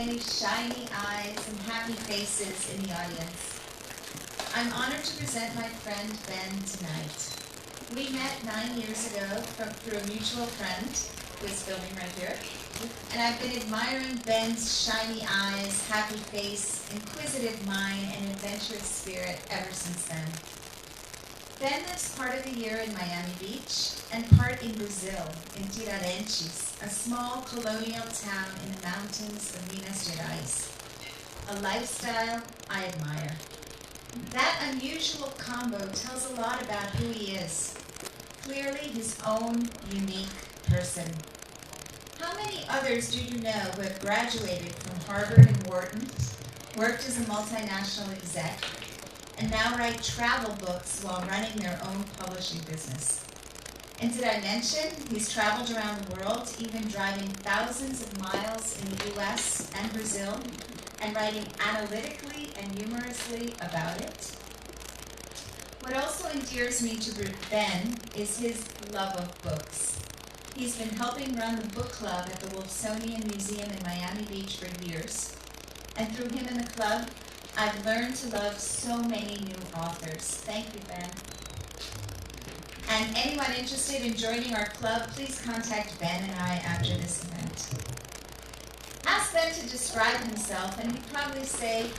many shiny eyes and happy faces in the audience. I'm honored to present my friend Ben tonight. We met 9 years ago through a mutual friend who is filming right here, and I've been admiring Ben's shiny eyes, happy face, inquisitive mind, and adventurous spirit ever since then. Ben lives part of the year in Miami Beach and part in Brazil, in Tiradentes, a small colonial town in the mountains of Minas Gerais. A lifestyle I admire. That unusual combo tells a lot about who he is. Clearly his own unique person. How many others do you know who have graduated from Harvard and Wharton, worked as a multinational exec, and now write travel books while running their own publishing business? And did I mention he's traveled around the world, even driving thousands of miles in the US and Brazil, and writing analytically and humorously about it? What also endears me to Ben is his love of books. He's been helping run the book club at the Wolfsonian Museum in Miami Beach for years. And through him and the club, I've learned to love so many new authors. Thank you, Ben. And anyone interested in joining our club, please contact Ben and I after this event. Ask Ben to describe himself, and he'd probably say,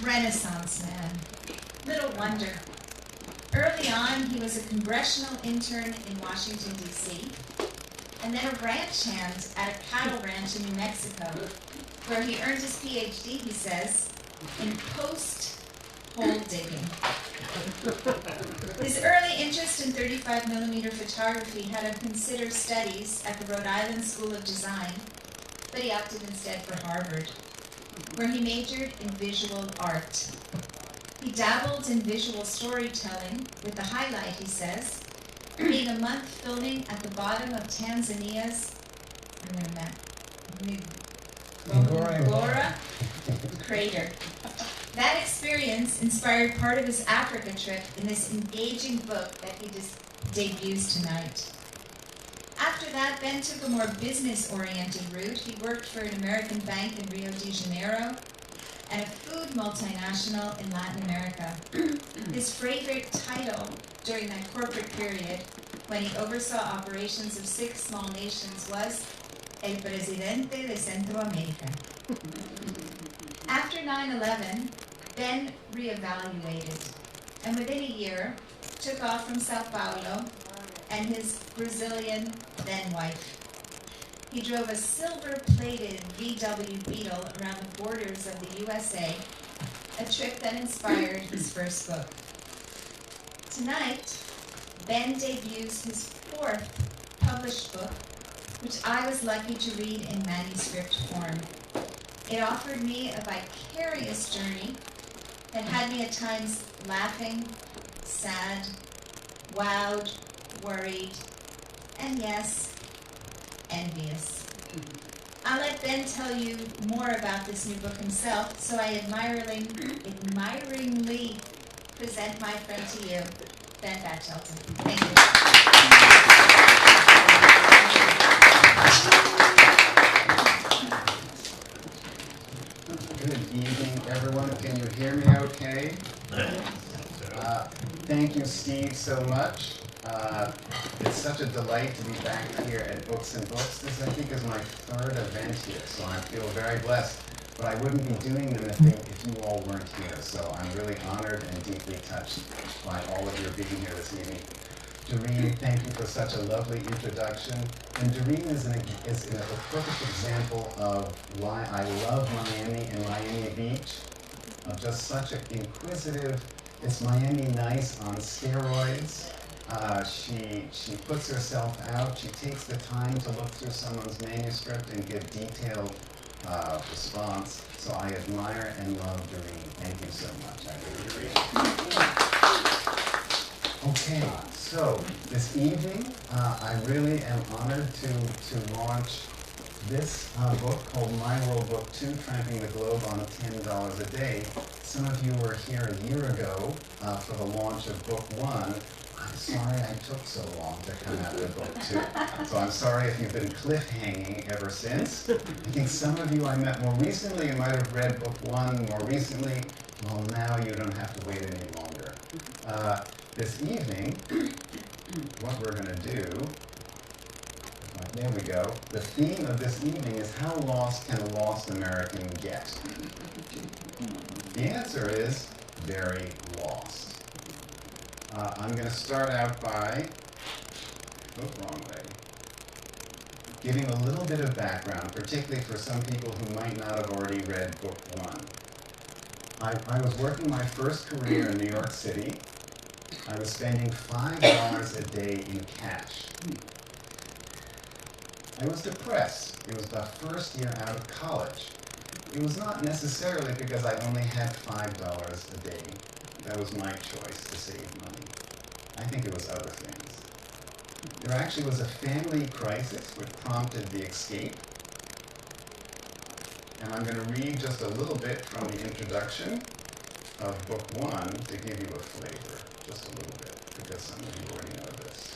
Renaissance man. Little wonder. Early on, he was a congressional intern in Washington, D.C., and then a ranch hand at a cattle ranch in New Mexico, where he earned his PhD, he says, in post-hole digging. His early interest in 35mm photography had him consider studies at the Rhode Island School of Design, but he opted instead for Harvard, where he majored in visual art. He dabbled in visual storytelling, with the highlight, he says, being a month filming at the bottom of Tanzania's Ngora crater. That experience inspired part of his Africa trip in this engaging book that he debuts tonight. After that, Ben took a more business-oriented route. He worked for an American bank in Rio de Janeiro and a food multinational in Latin America. His favorite title during that corporate period, when he oversaw operations of 6 small nations, was El Presidente de Centroamérica. After 9/11, Ben reevaluated, and within a year, took off from Sao Paulo and his Brazilian then-wife. He drove a silver-plated VW Beetle around the borders of the USA, a trip that inspired his first book. Tonight, Ben debuts his 4th published book, which I was lucky to read in manuscript form. It offered me a vicarious journey that had me at times laughing, sad, wowed, worried, and yes, envious. I'll let Ben tell you more about this new book himself, so I admiringly present my friend to you, Ben Batchelder. Thank you. Good evening, everyone. Can you hear me okay? Thank you, Steve, so much. It's such a delight to be back here at Books and Books. This, I think, is my 3rd event here, so I feel very blessed. But I wouldn't be doing them if you all weren't here. So I'm really honored and deeply touched by all of your being here this evening. Doreen, thank you for such a lovely introduction. And Doreen is a perfect example of why I love Miami and Miami Beach. Just such an inquisitive, it's Miami nice on steroids. She puts herself out. She takes the time to look through someone's manuscript and give detailed response. So I admire and love Doreen. Thank you so much. I really appreciate it. Okay, so this evening, I really am honored to launch this book called My World Book 2, Tramping the Globe on $10 a Day. Some of you were here a year ago for the launch of Book 1. I'm sorry I took so long to come out with book 2. So I'm sorry if you've been cliffhanging ever since. I think some of you I met more recently, you might have read book 1 more recently. Well, now you don't have to wait any longer. This evening, what we're going to do, there we go. The theme of this evening is how lost can a lost American get? The answer is very lost. I'm going to start out by, wrong way, giving a little bit of background, particularly for some people who might not have already read book 1. I was working my first career in New York City. I was spending $5 a day in cash. I was depressed. It was the first year out of college. It was not necessarily because I only had $5 a day. That was my choice to save money. I think it was other things. There actually was a family crisis which prompted the escape. And I'm going to read just a little bit from the introduction of book 1 to give you a flavor. Just a little bit, because some of you already know this.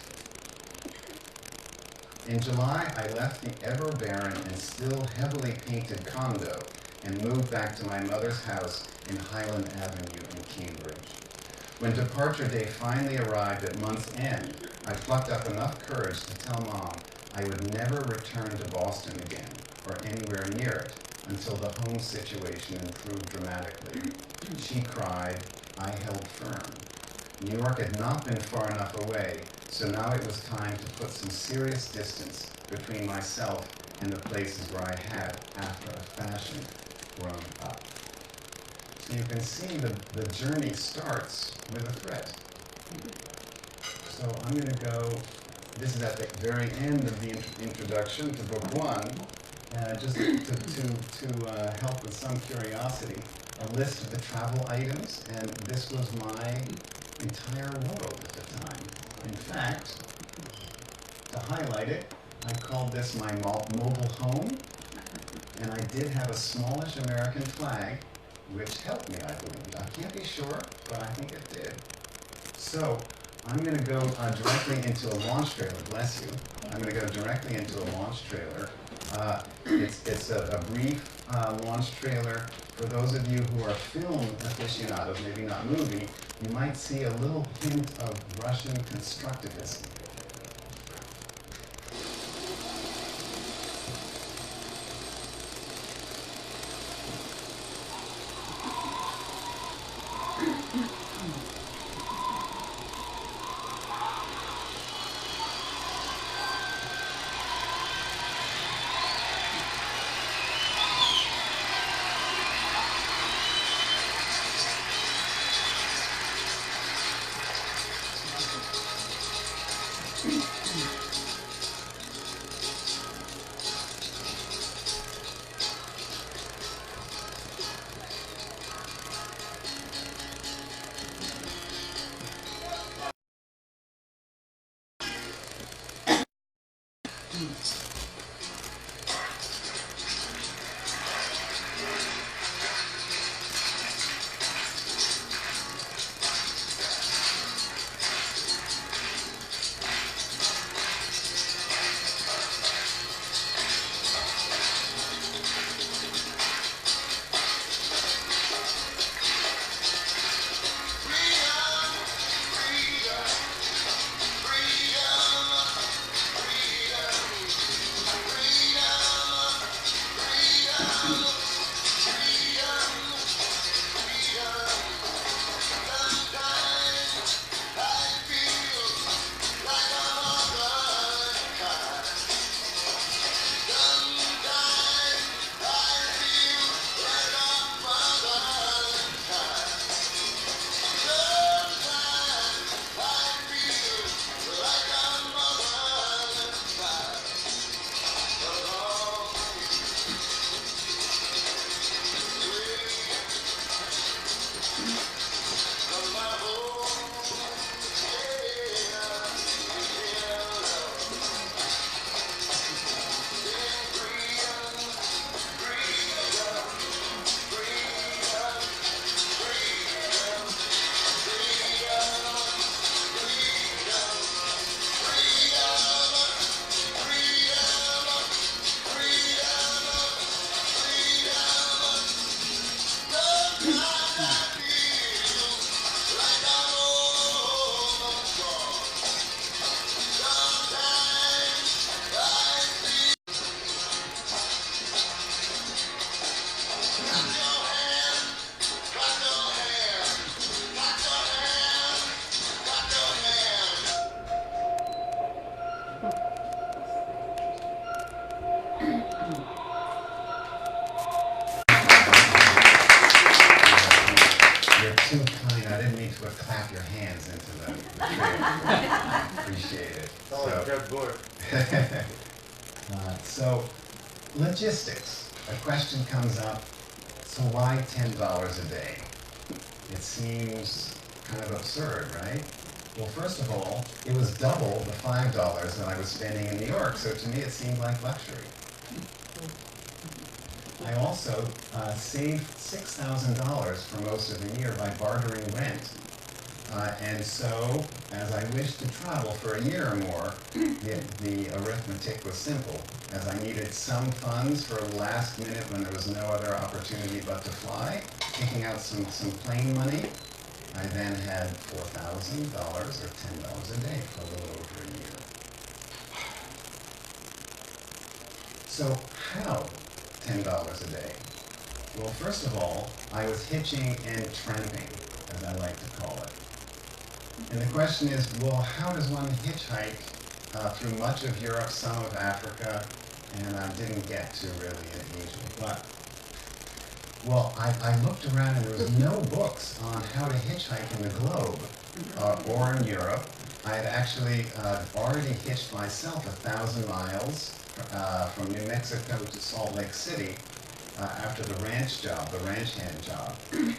In July, I left the ever-barren and still heavily painted condo and moved back to my mother's house in Highland Avenue in Cambridge. When departure day finally arrived at month's end, I plucked up enough courage to tell Mom I would never return to Boston again, or anywhere near it, until the home situation improved dramatically. She cried. I held firm. New York had not been far enough away, so now it was time to put some serious distance between myself and the places where I had, after a fashion, grown up. So you can see the journey starts with a threat. So I'm going to go, this is at the very end of the introduction to book 1, just to help with some curiosity, a list of the travel items, and this was my entire world at the time. In fact, to highlight it, I called this my mobile home, and I did have a smallish American flag, which helped me, I believe. I can't be sure, but I think it did. So I'm going to go directly into a launch trailer. Bless you. I'm going to go directly into a launch trailer. It's a brief launch trailer. For those of you who are film aficionados, maybe not movie, you might see a little hint of Russian constructivism. too kind. I didn't mean to clap your hands into the tree. Appreciate it. Oh, Jeb Gore. So, logistics. A question comes up, so why $10 a day? It seems kind of absurd, right? Well, first of all, it was double the $5 that I was spending in New York, so to me it seemed like luxury. I also saved $6,000 for most of the year by bartering rent. And so, as I wished to travel for a year or more, the arithmetic was simple. As I needed some funds for last minute when there was no other opportunity but to fly, taking out some plane money, I then had $4,000 or $10 a day for a little over a year. So how $10 a day? Well, first of all, I was hitching and tramping, as I like to call it. And the question is, well, how does one hitchhike through much of Europe, some of Africa, and I didn't get to really in Asia. But, well, I looked around and there was no books on how to hitchhike in the globe or in Europe. I had actually already hitched myself 1,000 miles from New Mexico to Salt Lake City after the ranch hand job.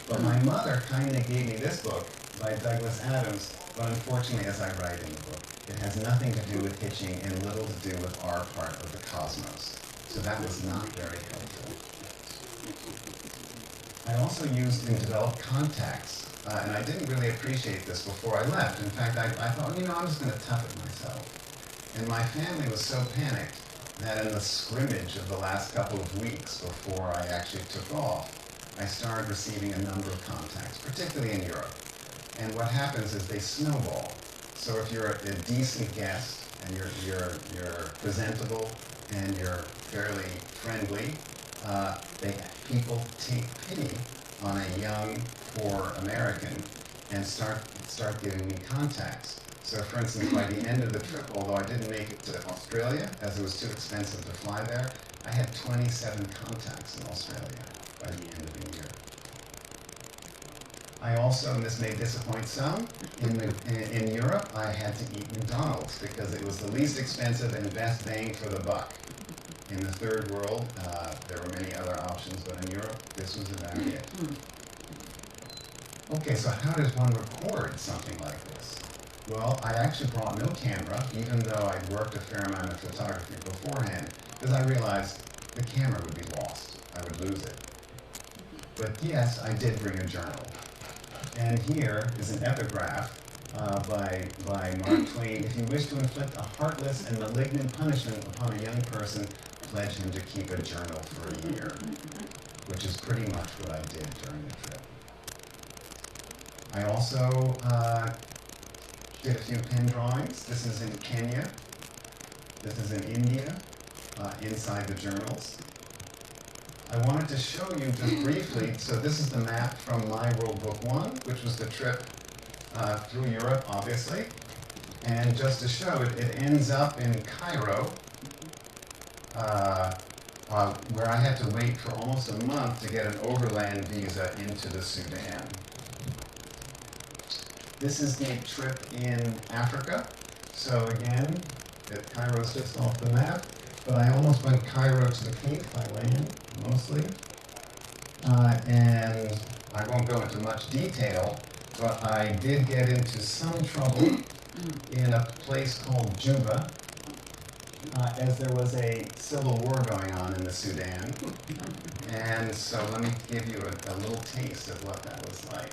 But my mother kindly gave me this book by Douglas Adams, but unfortunately, as I write in the book, it has nothing to do with hitching and little to do with our part of the cosmos. So that was not very helpful. I also used and developed contacts, and I didn't really appreciate this before I left. In fact, I thought, I'm just going to tough it myself. And my family was so panicked that in the scrimmage of the last couple of weeks before I actually took off, I started receiving a number of contacts, particularly in Europe. And what happens is they snowball. So if you're a decent guest and you're presentable and you're fairly friendly, people take pity on a young, poor American and start giving me contacts. So for instance, by the end of the trip, although I didn't make it to Australia, as it was too expensive to fly there, I had 27 contacts in Australia by the end of the year. I also, and this may disappoint some, in Europe, I had to eat McDonald's because it was the least expensive and best bang for the buck. In the third world, there were many other options, but in Europe, this was about it. Okay, so how does one record something like this? Well, I actually brought no camera, even though I'd worked a fair amount of photography beforehand, because I realized the camera would be lost. I would lose it. But yes, I did bring a journal. And here is an epigraph by Mark Twain. If you wish to inflict a heartless and malignant punishment upon a young person, pledge him to keep a journal for a year, which is pretty much what I did during the trip. I also did a few pen drawings. This is in Kenya. This is in India, inside the journals. I wanted to show you just briefly, so this is the map from my World Book One, which was the trip through Europe, obviously. And just to show it, it ends up in Cairo, where I had to wait for almost a month to get an overland visa into the Sudan. This is the trip in Africa. So again, Cairo's just off the map. But I almost went Cairo to the Cape by land, mostly. And I won't go into much detail, but I did get into some trouble in a place called Juba, as there was a civil war going on in the Sudan. And so let me give you a little taste of what that was like.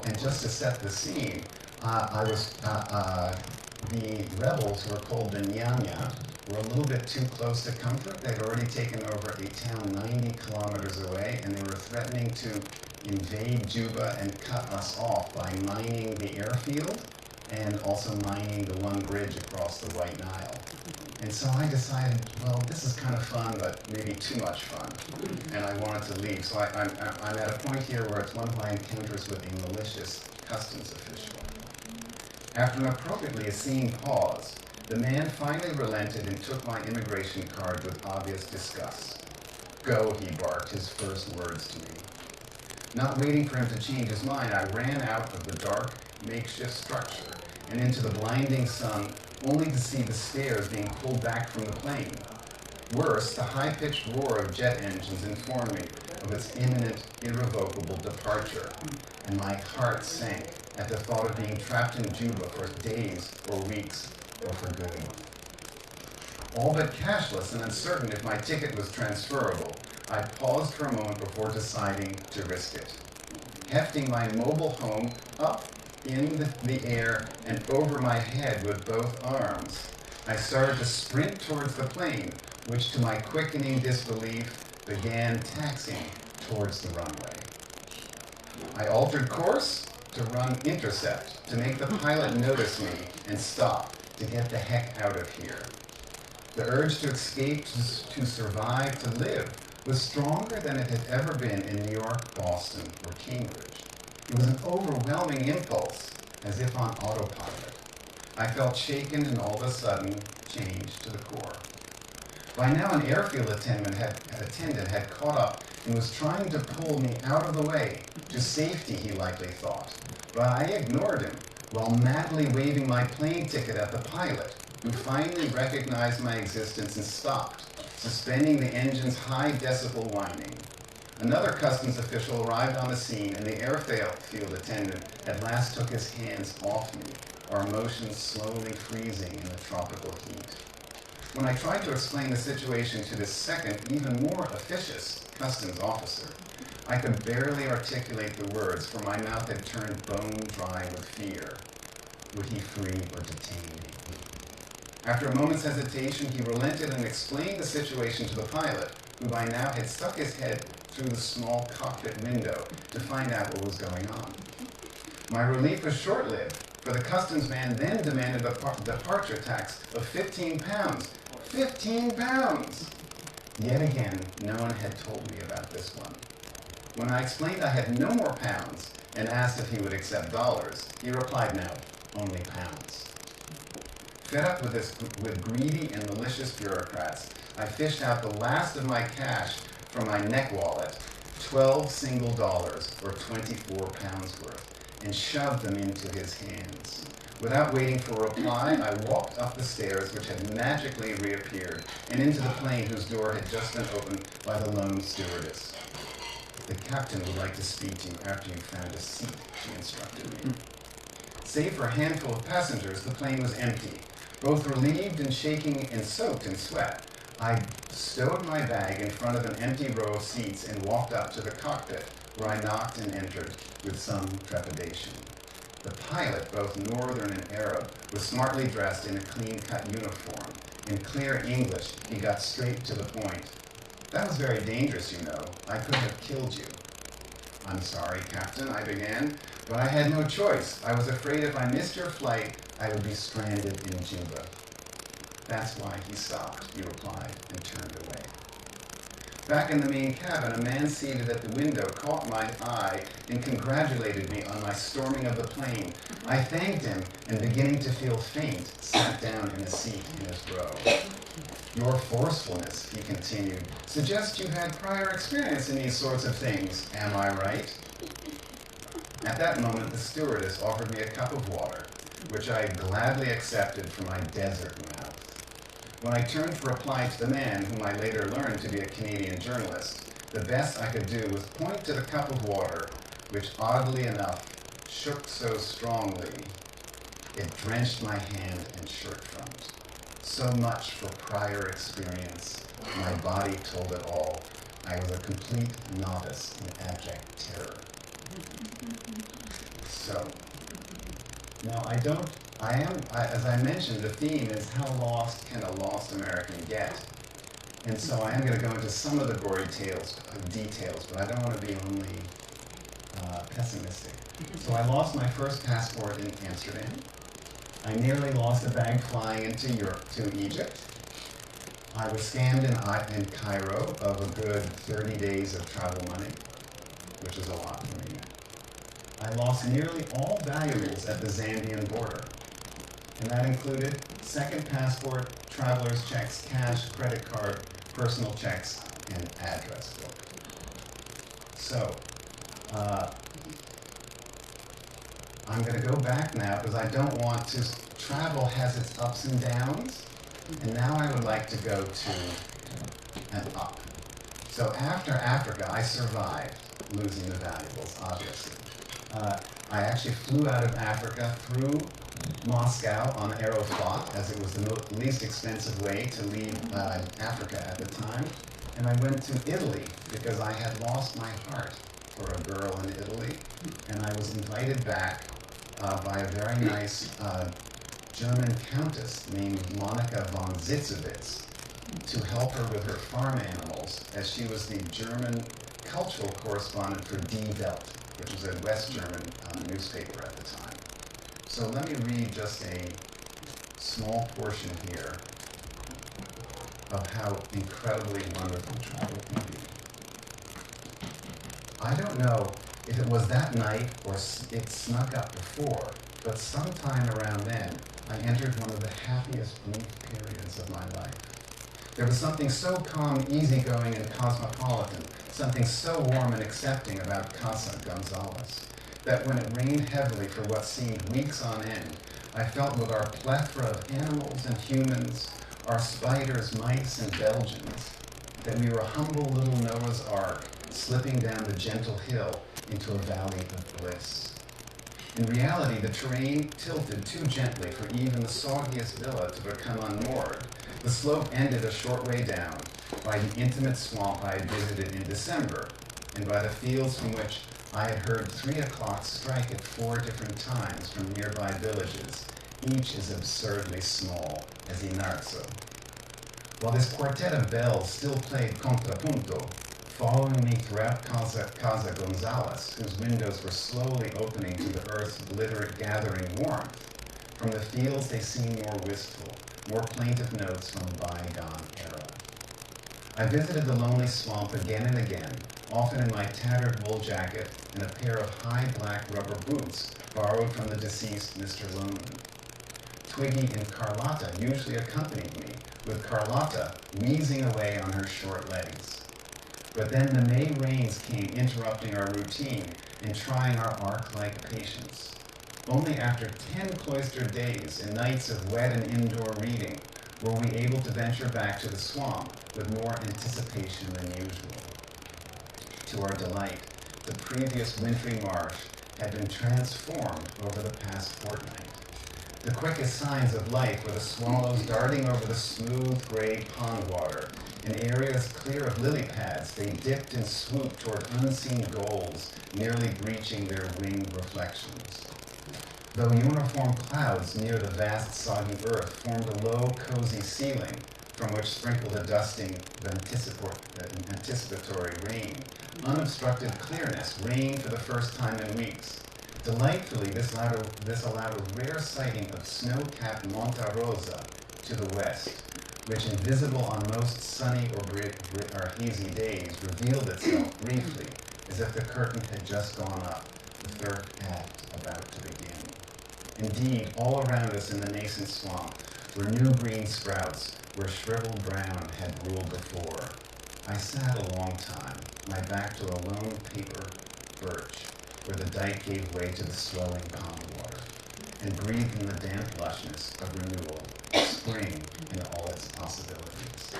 And just to set the scene, the rebels, who are called the Nyanya, were a little bit too close to comfort. They'd already taken over a town 90 kilometers away, and they were threatening to invade Juba and cut us off by mining the airfield and also mining the one bridge across the White Nile. And so I decided, well, this is kind of fun, but maybe too much fun, and I wanted to leave. So I'm at a point here where it's one of my encounters with a malicious customs official. After an appropriately seeing pause, The man finally relented and took my immigration card with obvious disgust. "Go," he barked, his first words to me. Not waiting for him to change his mind, I ran out of the dark, makeshift structure and into the blinding sun, only to see the stairs being pulled back from the plane. Worse, the high-pitched roar of jet engines informed me of its imminent, irrevocable departure, and my heart sank at the thought of being trapped in Juba for days or weeks or for good. All but cashless and uncertain if my ticket was transferable, I paused for a moment before deciding to risk it. Hefting my mobile home up in the air and over my head with both arms, I started to sprint towards the plane, which to my quickening disbelief began taxiing towards the runway. I altered course to run intercept, to make the pilot notice me and stop, to get the heck out of here. The urge to escape, to survive, to live was stronger than it had ever been in New York, Boston, or Cambridge. It was an overwhelming impulse, as if on autopilot. I felt shaken and all of a sudden changed to the core. By now, an airfield attendant had caught up and was trying to pull me out of the way, to safety, he likely thought. But I ignored him, while madly waving my plane ticket at the pilot, who finally recognized my existence and stopped, suspending the engine's high decibel whining. Another customs official arrived on the scene, and the airfield attendant at last took his hands off me, our emotions slowly freezing in the tropical heat. When I tried to explain the situation to this second, even more officious customs officer, I could barely articulate the words, for my mouth had turned bone dry with fear. Would he free or detain me? After a moment's hesitation, he relented and explained the situation to the pilot, who by now had stuck his head through the small cockpit window to find out what was going on. My relief was short-lived, for the customs man then demanded a departure tax of 15 pounds. 15 pounds! Yet again, no one had told me about this one. When I explained I had no more pounds and asked if he would accept dollars, he replied no, only pounds. Fed up with greedy and malicious bureaucrats, I fished out the last of my cash from my neck wallet, 12 single dollars, or 24 pounds worth, and shoved them into his hands. Without waiting for a reply, I walked up the stairs, which had magically reappeared, and into the plane whose door had just been opened by the lone stewardess. "The captain would like to speak to you after you've found a seat," she instructed me. Save for a handful of passengers, the plane was empty. Both relieved and shaking and soaked in sweat, I stowed my bag in front of an empty row of seats and walked up to the cockpit, where I knocked and entered with some trepidation. The pilot, both Northern and Arab, was smartly dressed in a clean-cut uniform. In clear English, he got straight to the point. "That was very dangerous, you know. I could have killed you." "I'm sorry, Captain," I began, "but I had no choice. I was afraid if I missed your flight, I would be stranded in Juba." "That's why he stopped," he replied, and turned away. Back in the main cabin, a man seated at the window caught my eye and congratulated me on my storming of the plane. I thanked him, and beginning to feel faint, sat down in a seat in his row. "Your forcefulness," he continued, "suggests you had prior experience in these sorts of things. Am I right?" At that moment, the stewardess offered me a cup of water, which I gladly accepted from my desert mouth. When I turned to reply to the man, whom I later learned to be a Canadian journalist, the best I could do was point to the cup of water, which oddly enough shook so strongly it drenched my hand and shirt front. So much for prior experience. My body told it all. I was a complete novice in abject terror. So, now as I mentioned, the theme is how lost can a lost American get? And so I am going to go into some of the gory details, but I don't want to be only pessimistic. So I lost my first passport in Amsterdam. I nearly lost a bag flying into Europe, to Egypt. I was scammed in Cairo of a good 30 days of travel money, which is a lot for me. I lost nearly all valuables at the Zambian border, and that included second passport, traveler's checks, cash, credit card, personal checks, and address book. So, I'm going to go back now because I don't want to. Travel has its ups and downs, and now I would like to go to an up. So after Africa, I survived losing the valuables, obviously. I actually flew out of Africa through Moscow on Aeroflot, as it was the least expensive way to leave Africa at the time. And I went to Italy because I had lost my heart for a girl in Italy. And I was invited back by a very nice German countess named Monica von Zitzewitz to help her with her farm animals, as she was the German cultural correspondent for Die Welt, which was a West German newspaper at the time. So let me read just a small portion here of how incredibly wonderful travel can be. I don't know if it was that night or it snuck up before, but sometime around then, I entered one of the happiest brief periods of my life. There was something so calm, easygoing, and cosmopolitan, something so warm and accepting about Casa Gonzalez, that when it rained heavily for what seemed weeks on end, I felt with our plethora of animals and humans, our spiders, mice, and Belgians, that we were a humble little Noah's Ark slipping down the gentle hill into a valley of bliss. In reality, the terrain tilted too gently for even the soggiest villa to become unmoored. The slope ended a short way down by the intimate swamp I had visited in December, and by the fields from which I had heard 3 o'clock strike at 4 different times from nearby villages, each as absurdly small as Inarzo. While this quartet of bells still played contrapunto, following me throughout Casa Gonzalez, whose windows were slowly opening to the earth's gathering warmth, from the fields they seemed more wistful, more plaintive notes from a bygone era. I visited the lonely swamp again and again, often in my tattered wool jacket and a pair of high black rubber boots borrowed from the deceased Mr. Loneman. Twiggy and Carlotta usually accompanied me, with Carlotta wheezing away on her short legs. But then the May rains came, interrupting our routine and trying our ark-like patience. Only after 10 cloistered days and nights of wet and indoor reading were we able to venture back to the swamp with more anticipation than usual. To our delight, the previous wintry marsh had been transformed over the past fortnight. The quickest signs of life were the swallows darting over the smooth gray pond water. In areas clear of lily pads, they dipped and swooped toward unseen goals, nearly breaching their winged reflections. Though uniform clouds near the vast soggy earth formed a low, cozy ceiling from which sprinkled a dusting of anticipatory rain, unobstructed clearness reigned for the first time in weeks. Delightfully, this allowed a rare sighting of snow-capped Monte Rosa to the west, which, invisible on most sunny or hazy days, revealed itself briefly, as if the curtain had just gone up, the third act about to begin. Indeed, all around us in the nascent swamp were new green sprouts where shriveled brown had ruled before. I sat a long time, my back to a lone paper birch, where the dike gave way to the swelling pond water, and breathed in the damp lushness of renewal, spring in all its possibilities.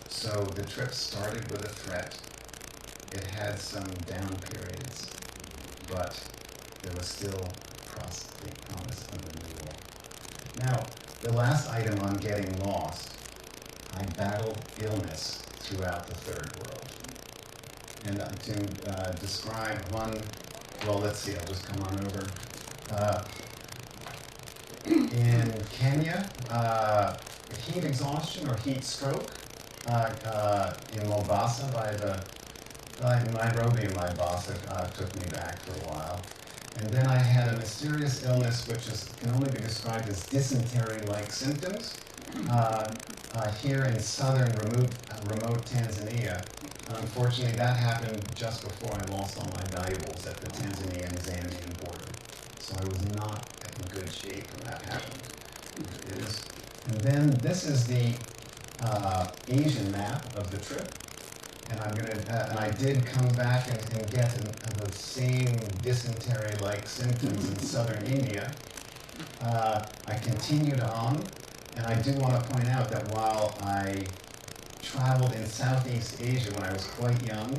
So the trip started with a threat. It had some down periods, but there was still the promise of renewal. Now, the last item on getting lost, I battled illness throughout the third world. And to describe one, well, let's see, I'll just come on over. In Kenya, heat exhaustion or heat stroke. In Mombasa, by Nairobi, Mombasa took me back for a while. And then I had a mysterious illness which can only be described as dysentery-like symptoms here in southern remote Tanzania. Unfortunately, that happened just before I lost all my valuables at the Tanzania and Zambian border. So I was not in good shape when that happened. It is. And then this is the Asian map of the trip. And and I did come back and get the same dysentery-like symptoms in southern India. I continued on, and I do want to point out that while I traveled in Southeast Asia when I was quite young,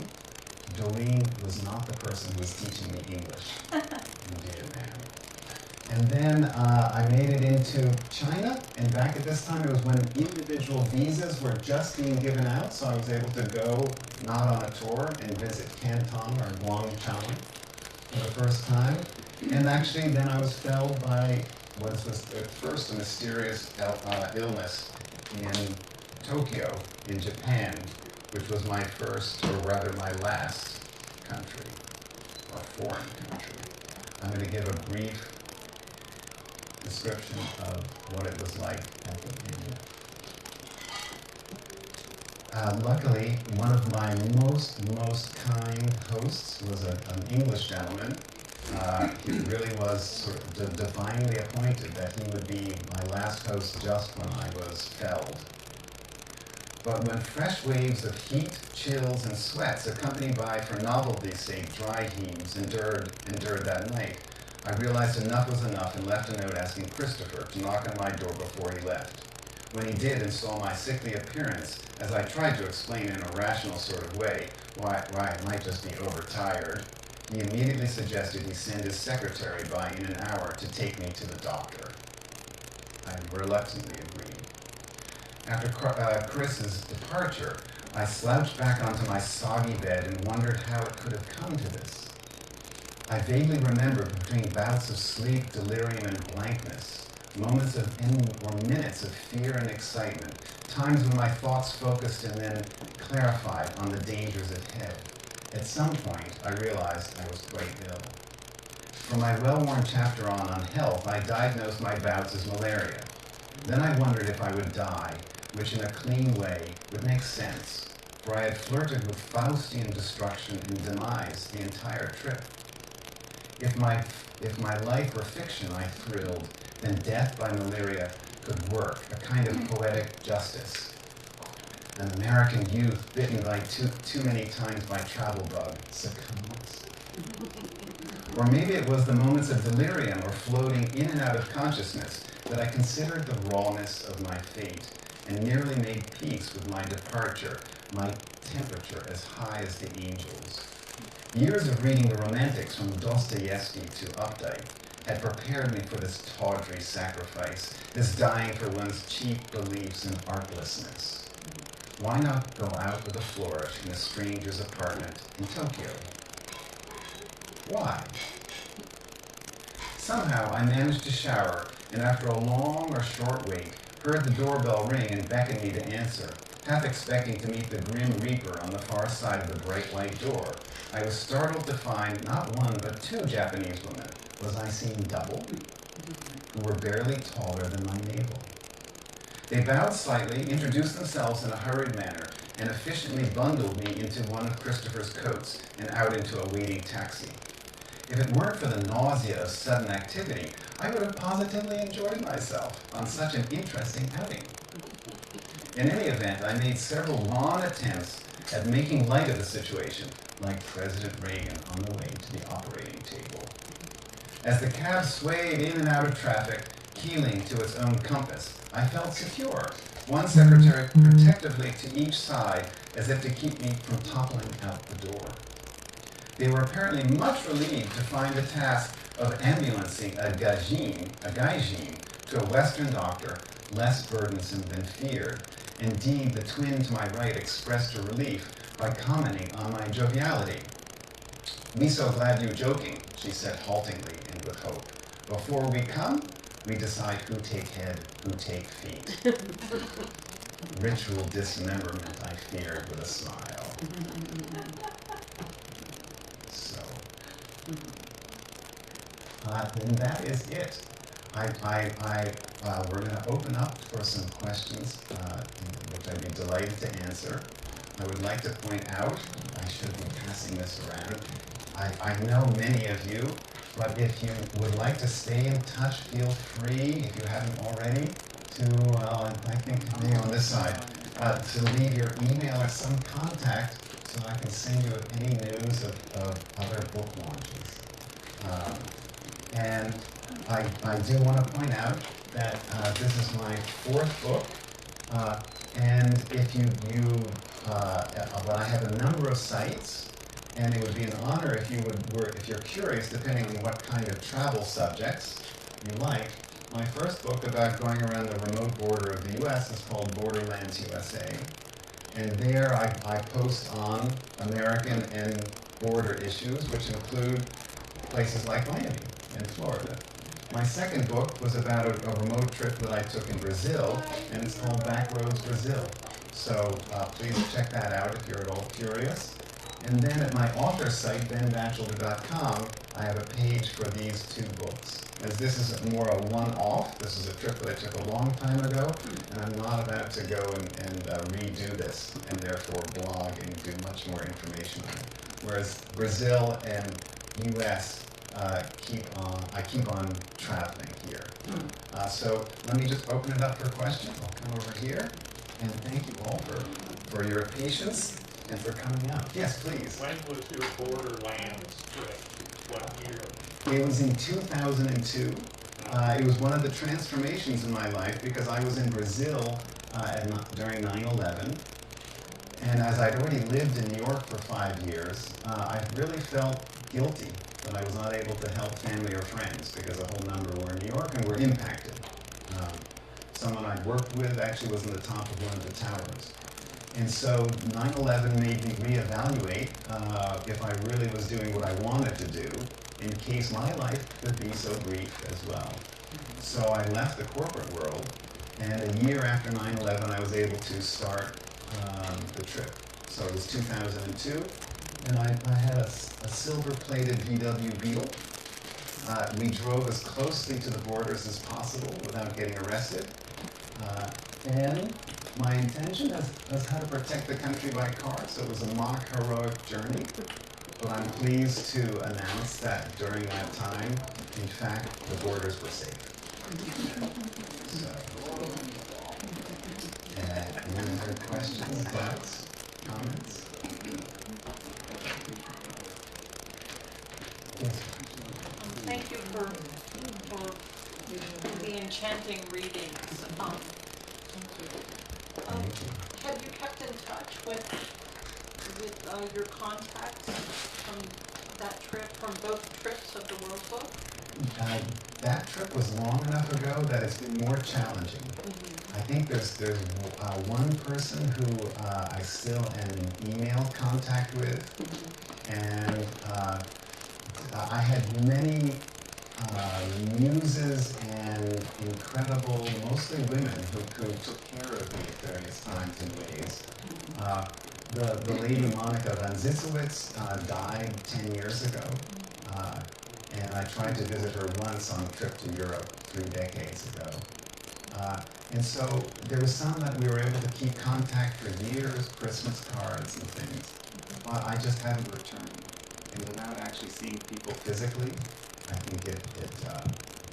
Doreen was not the person who was teaching me English in Vietnam. And then I made it into China, and back at this time it was when individual visas were just being given out, so I was able to go, not on a tour, and visit Canton or Guangzhou for the first time. And actually then I was felled by what was at first a mysterious illness in Tokyo, in Japan, which was my first, or rather my last country, or foreign country. I'm going to give a brief description of what it was like at the end. Luckily, one of my most kind hosts was an English gentleman. He really was sort of divinely appointed that he would be my last host just when I was felled. But when fresh waves of heat, chills, and sweats, accompanied by, for novelty's sake, dry heaves, endured that night, I realized enough was enough and left a note asking Christopher to knock on my door before he left. When he did and saw my sickly appearance, as I tried to explain in a rational sort of way why I might just be overtired, he immediately suggested he send his secretary by in an hour to take me to the doctor. I reluctantly agreed. After Chris's departure, I slouched back onto my soggy bed and wondered how it could have come to this. I vaguely remembered between bouts of sleep, delirium, and blankness, moments of or minutes of fear and excitement, times when my thoughts focused and then clarified on the dangers ahead. At some point, I realized I was quite ill. For my well-worn chapter on health, I diagnosed my bouts as malaria. Then I wondered if I would die, which in a clean way would make sense, for I had flirted with Faustian destruction and demise the entire trip. If my life were fiction, I thrilled, then death by malaria could work, a kind of poetic justice. An American youth bitten by too many times by travel bug succumbs. Or maybe it was the moments of delirium or floating in and out of consciousness that I considered the rawness of my fate and nearly made peace with my departure, my temperature as high as the angels. Years of reading the Romantics from Dostoevsky to Updike had prepared me for this tawdry sacrifice, this dying for one's cheap beliefs and artlessness. Why not go out with a flourish in a stranger's apartment in Tokyo? Why? Somehow I managed to shower, and after a long or short wait, heard the doorbell ring and beckoned me to answer. Half expecting to meet the grim reaper on the far side of the bright white door, I was startled to find not one but two Japanese women. Was I seeing double? Who were barely taller than my navel. They bowed slightly, introduced themselves in a hurried manner, and efficiently bundled me into one of Christopher's coats and out into a waiting taxi. If it weren't for the nausea of sudden activity, I would have positively enjoyed myself on such an interesting outing. In any event, I made several long attempts at making light of the situation, like President Reagan on the way to the operating table. As the cab swayed in and out of traffic, keeling to its own compass, I felt secure, one secretary protectively to each side, as if to keep me from toppling out the door. They were apparently much relieved to find the task of ambulancing a gaijin to a Western doctor less burdensome than feared. Indeed, the twin to my right expressed her relief by commenting on my joviality. "Me so glad you joking," she said haltingly and with hope. "Before we come, we decide who take head, who take feet." Ritual dismemberment, I feared with a smile. So, then that is it. We're going to open up for some questions, which I'd be delighted to answer. I would like to point out, I should be passing this around, I know many of you But if you would like to stay in touch, feel free, if you haven't already, to, I think maybe on this side, to leave your email or some contact so I can send you any news of other book launches. And I do want to point out that this is my 4th book, and if well, I have a number of sites, and it would be an honor if you if you're curious, depending on what kind of travel subjects you like. My first book about going around the remote border of the U.S. is called Borderlands USA, and there I post on American and border issues, which include places like Miami and Florida. My second book was about a remote trip that I took in Brazil, and it's called Backroads Brazil. So please check that out if you're at all curious. And then at my author site, Batchelder.com, I have a page for these 2 books. As this is more a one-off, this is a trip that I took a long time ago, and I'm not about to go and redo this, and therefore blog and do much more information on it. Whereas Brazil and US, I keep on traveling here. So let me just open it up for questions. I'll come over here, and thank you all for your patience and for coming out. Yes, please. When was your Borderlands trip? What year? It was in 2002. It was one of the transformations in my life because I was in Brazil during 9/11. And as I'd already lived in New York for 5 years, I really felt guilty that I was not able to help family or friends because a whole number were in New York and were impacted. Someone I'd worked with actually was on the top of one of the towers. And so 9/11 made me reevaluate if I really was doing what I wanted to do in case my life could be so brief as well. So I left the corporate world, and a year after 9/11 I was able to start the trip. So it was 2002, and I had a silver-plated VW Beetle. We drove as closely to the borders as possible without getting arrested. And my intention was how to protect the country by car, so it was a mock heroic journey. But I'm pleased to announce that during that time, in fact, the borders were safe. So, any other questions, thoughts, comments? Yes. Thank you for the enchanting readings. Have you kept in touch with your contacts from that trip, from both trips of the World Book? That trip was long enough ago that it's been more challenging. I think there's one person who I still am in email contact with, and I had many muses and incredible, mostly women, who took care of me at various times and ways. The lady Monica Van Zitzowitz died 10 years ago, and I tried to visit her once on a trip to Europe 3 decades ago. And so there was some that we were able to keep contact for years, Christmas cards and things, but I just haven't returned. And without actually seeing people physically, I think it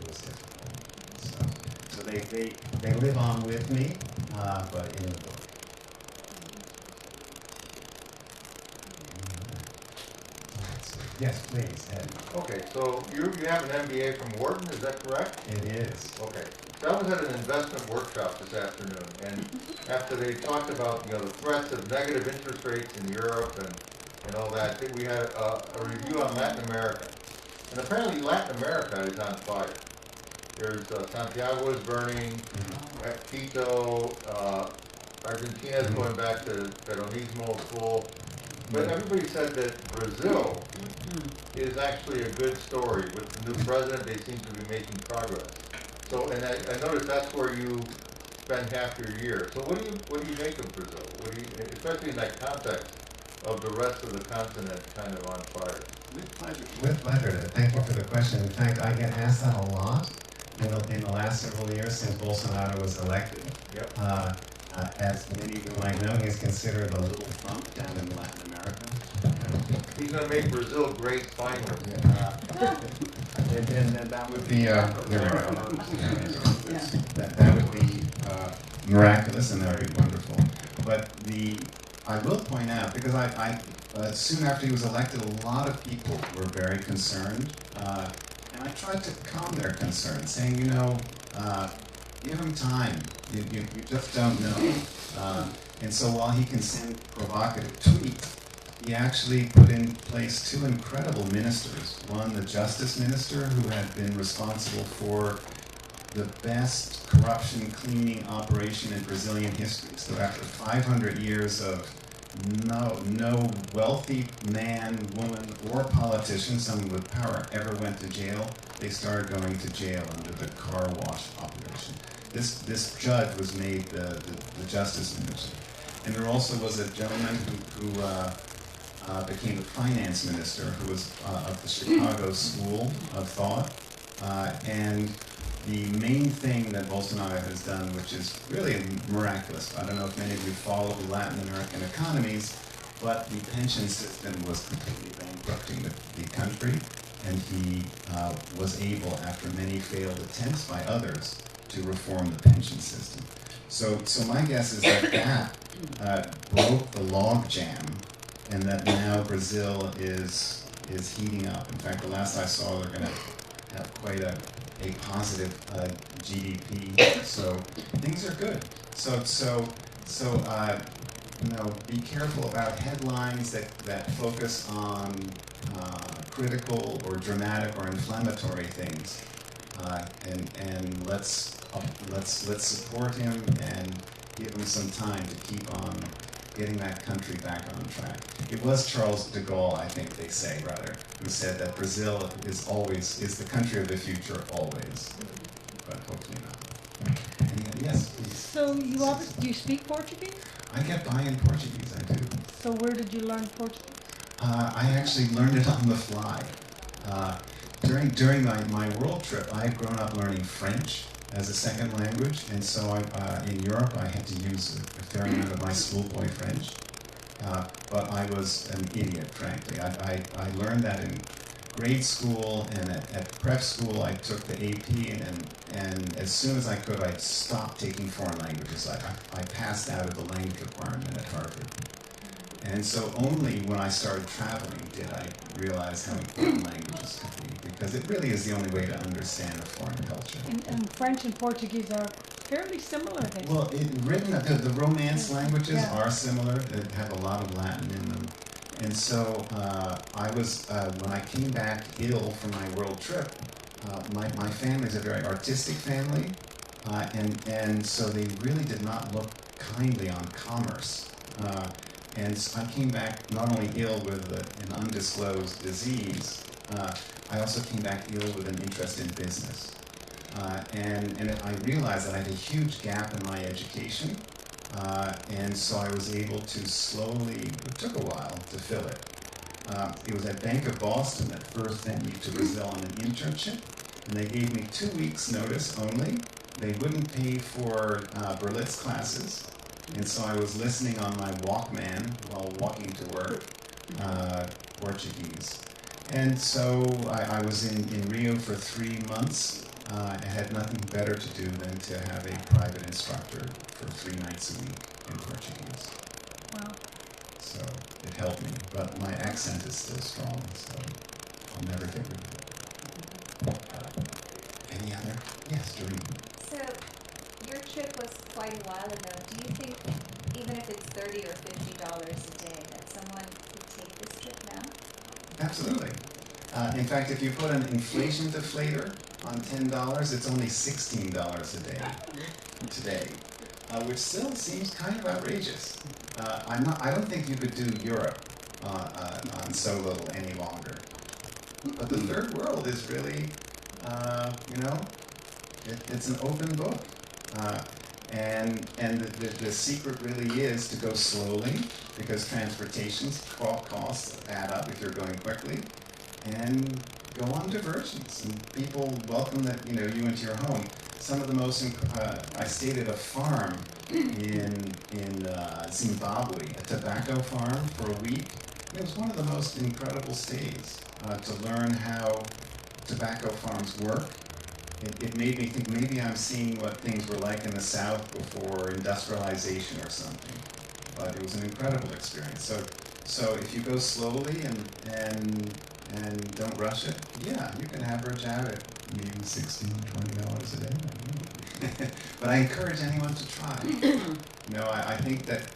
was difficult. So they live on with me, but in the book. Yes, please, Ed. Okay, so you have an MBA from Wharton, is that correct? It is. Okay. So I was at an investment workshop this afternoon, and after they talked about, the threats of negative interest rates in Europe and all that, we had a review on Latin America. And apparently Latin America is on fire. There's Santiago is burning, Quito, Argentina is going back to Peronismo full. But everybody said that Brazil is actually a good story. With the new president, they seem to be making progress. So, and I noticed that's where you spend half your year. So what do you make of Brazil? Especially in that context of the rest of the continent kind of on fire? With pleasure. With pleasure. Thank you for the question. In fact, I get asked that a lot in the last several years since Bolsonaro was elected. Yep. As many of you might know, he's considered the little Trump down in Latin America. He's gonna make Brazil great finally. And that would be, that would be miraculous, and that would be wonderful. But I will point out, because soon after he was elected, a lot of people were very concerned, and I tried to calm their concerns, saying, give him time. You just don't know. And so while he can send provocative tweets, he actually put in place two incredible ministers. One, the justice minister, who had been responsible for the best corruption cleaning operation in Brazilian history. So after 500 years of no wealthy man, woman, or politician, someone with power, ever went to jail, they started going to jail under the car wash operation. This judge was made the justice minister. And there also was a gentleman who became the finance minister, who was of the Chicago School of Thought. And the main thing that Bolsonaro has done, which is really miraculous, I don't know if many of you follow the Latin American economies, but the pension system was completely bankrupting the country, and he was able, after many failed attempts by others, to reform the pension system. So my guess is that broke the log jam, and that now Brazil is heating up. In fact, the last I saw, they're going to have quite a positive GDP. So things are good. So be careful about headlines that focus on critical or dramatic or inflammatory things, and let's support him and give him some time to keep on getting that country back on track. It was Charles de Gaulle, I think they say, rather, who said that Brazil is the country of the future always, but hopefully not. Yes, please. So do you speak Portuguese? I get by in Portuguese, I do. So where did you learn Portuguese? I actually learned it on the fly. During my world trip, I had grown up learning French as a second language, and so in Europe I had to use a fair amount of my schoolboy French. But I was an idiot, frankly. I learned that in grade school, and at prep school I took the AP, and as soon as I could, I stopped taking foreign languages. I passed out of the language requirement at Harvard. And so only when I started traveling did I realize how important languages could be, because it really is the only way to understand a foreign culture. And French and Portuguese are fairly similar, they say. Well, the Romance languages are similar. They have a lot of Latin in them. And so when I came back ill from my world trip, my family is a very artistic family, and so they really did not look kindly on commerce. And I came back not only ill with an undisclosed disease, I also came back ill with an interest in business. And I realized that I had a huge gap in my education, and so I was able to slowly, it took a while to fill it. It was at Bank of Boston that first sent me to Brazil on an internship, and they gave me 2 weeks notice only. They wouldn't pay for Berlitz classes, and so I was listening on my Walkman while walking to work, Portuguese. And so I was in Rio for 3 months. I had nothing better to do than to have a private instructor for 3 nights a week in Portuguese. Wow. So it helped me, but my accent is still strong, so I'll never get rid of it. Any other? Yes, Doreen. So, your trip was quite a while ago. Do you think, even if it's $30 or $50 a day, that someone could take this trip now? Absolutely. In fact, if you put an inflation deflator on $10, it's only $16 a day today, which still seems kind of outrageous. I don't think you could do Europe on so little any longer. But the third world is really, it's an open book. And the secret really is to go slowly, because transportation costs add up if you're going quickly, and go on diversions. And people welcome you into your home. Some of the most, I stayed at a farm in Zimbabwe, a tobacco farm for a week, It was one of the most incredible stays to learn how tobacco farms work. It made me think maybe I'm seeing what things were like in the South before industrialization or something. But it was an incredible experience. So if you go slowly and don't rush it, yeah, you can average out at maybe $16, $20 a day. But I encourage anyone to try. I think that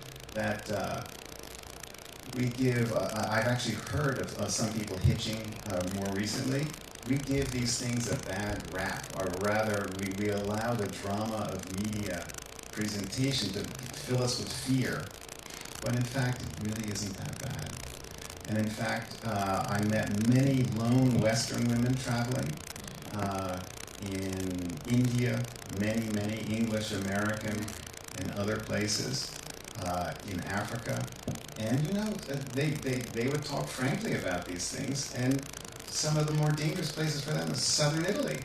we give, I've actually heard of some people hitching more recently. We give these things a bad rap, or rather, we allow the drama of media presentation to fill us with fear, when in fact it really isn't that bad. And in fact, I met many lone Western women traveling in India, many English, American, and other places, in Africa. And they would talk frankly about these things, and some of the more dangerous places for them is southern Italy,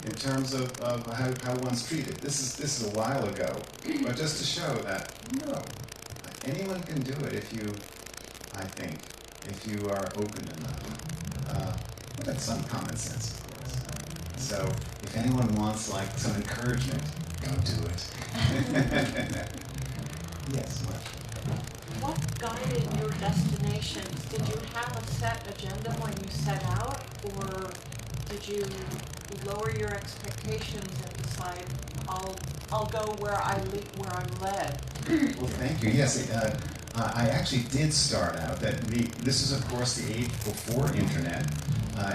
in terms of how one's treated. This is a while ago, but just to show that, no, anyone can do it if you, I think, if you are open enough. With some common sense, of course. So if anyone wants like some encouragement, go do it. Yes, Mark. What guided your destinations? Did you have a set agenda when you set out, or did you lower your expectations and decide, I'll go where I'm led? Well, thank you. Yes, I actually did start out. This is, of course, the age before internet.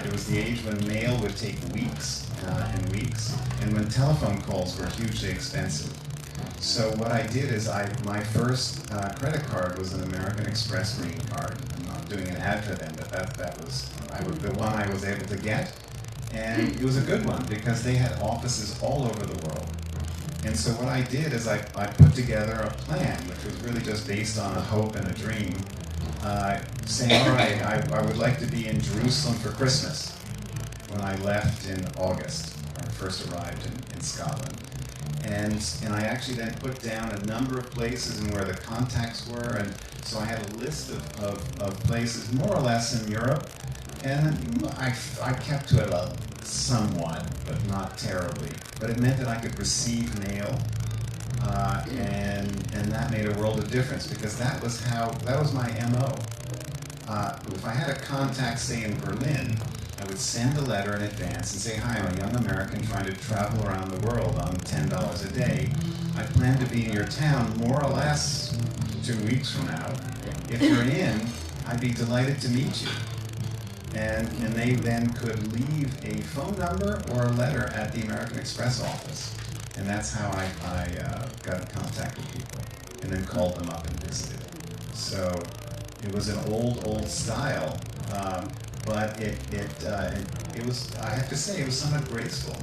It was the age when mail would take weeks and weeks, and when telephone calls were hugely expensive. So what I did is my first credit card was an American Express green card. I'm not doing an ad for them, but that was the one I was able to get. And it was a good one because they had offices all over the world. And so what I did is I put together a plan, which was really just based on a hope and a dream, saying, all right, I would like to be in Jerusalem for Christmas when I left in August, or first arrived in Scotland. And I actually then put down a number of places and where the contacts were, and so I had a list of places more or less in Europe, and I kept to it somewhat, but not terribly. But it meant that I could receive mail, and that made a world of difference because that was my MO. If I had a contact, say in Berlin, I would send a letter in advance and say, hi, I'm a young American trying to travel around the world on $10 a day. I plan to be in your town more or less 2 weeks from now. If you're in, I'd be delighted to meet you. And they then could leave a phone number or a letter at the American Express office. And that's how I got in contact with people, and then called them up and visited. So it was an old style. But it was, I have to say, it was somewhat graceful.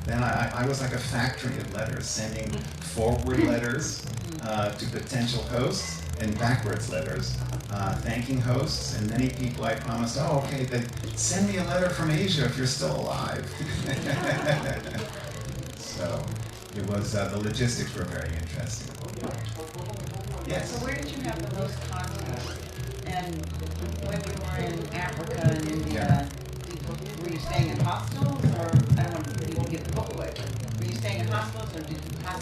Then I was like a factory of letters, sending forward letters to potential hosts and backwards letters, thanking hosts, and many people I promised, oh, okay, then send me a letter from Asia if you're still alive. So it was, the logistics were very interesting. Yes? So where did you have the most contacts? And when you were in Africa and India, were you staying in hostels, or, I don't want to even give the book away, were you staying in hostels, or did you have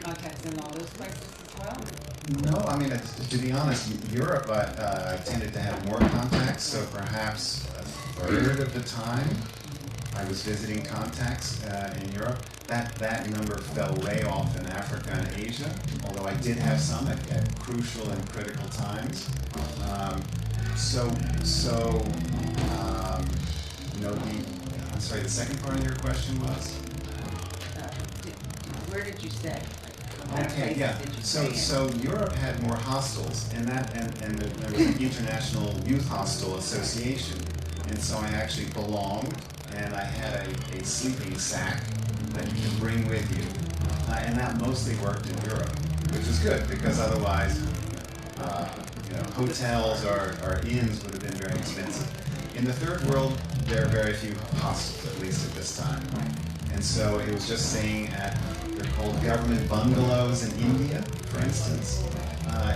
contacts in all those places as well? No, I mean, to be honest, Europe, I tended to have more contacts, so perhaps a third of the time I was visiting contacts in Europe. That number fell way off in Africa and Asia, although I did have some at crucial and critical times. I'm sorry, the second part of your question was? Where did you stay? Okay, yeah. So Europe had more hostels, and there was an International Youth Hostel Association, and so I actually belonged, and I had a sleeping sack that you can bring with you, and that mostly worked in Europe, which was good because otherwise, hotels or inns would have been very expensive. In the third world, there are very few hostels, at least at this time, and so it was just staying at, they're called government bungalows in India, for instance,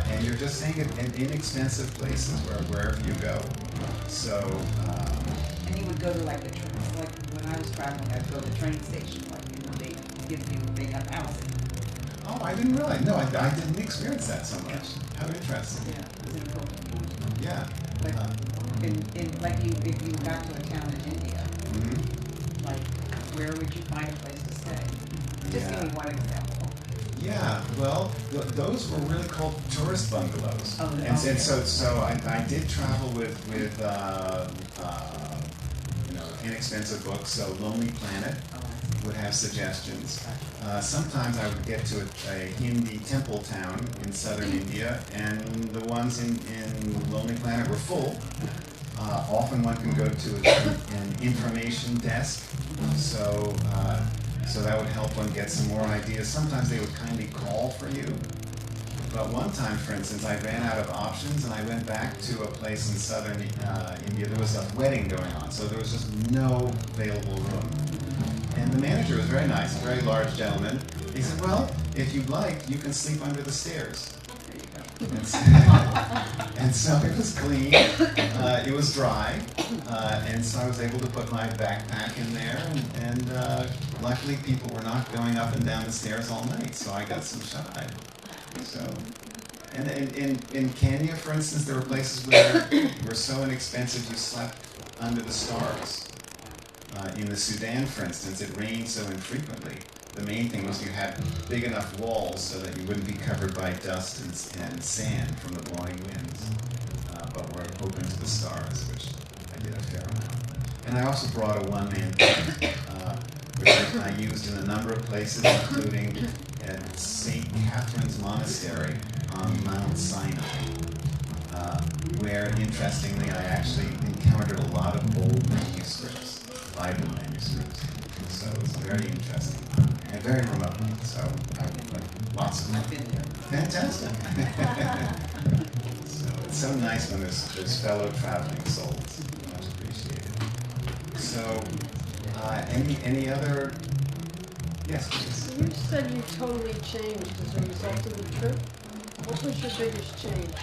and you're just staying in inexpensive places wherever you go. So, And you would go to like like when I was traveling, I'd go to the train station, like, you know, they have housing. oh, I didn't realize. No, I didn't experience that so much. How interesting. Yeah, it's important. Yeah. But like if you got to a town in India, Mhm. like where would you find a place to stay? Just give me one example. Yeah, well, those were really called tourist bungalows. Oh, and, okay. and so I did travel with inexpensive books. So Lonely Planet would have suggestions. Sometimes I would get to a Hindi temple town in southern India, and the ones in Lonely Planet were full. Often one can go to an information desk, so that would help one get some more ideas. Sometimes they would kindly call for you. But one time, for instance, I ran out of options and I went back to a place in southern India. There was a wedding going on, so there was just no available room. And the manager was very nice, a very large gentleman. He said, well, if you'd like, you can sleep under the stairs. And so it was clean, it was dry, and so I was able to put my backpack in there, and luckily people were not going up and down the stairs all night, so I got some shine. So, and in Kenya, for instance, there were places where were so inexpensive you slept under the stars. In the Sudan, for instance, it rained so infrequently. The main thing was you had big enough walls so that you wouldn't be covered by dust and sand from the blowing winds, but were open to the stars, which I did a fair amount. And I also brought a one-man tent, which I used in a number of places, including at St. Catherine's Monastery on Mount Sinai, where, interestingly, I actually encountered a lot of old manuscripts, Bible manuscripts. So it was very interesting. And very remote, so lots of I've been there. fantastic. So it's so nice when there's fellow traveling souls. Much appreciated. So, any other? Yes, please. You said you totally changed as a result of the trip. What was your biggest change?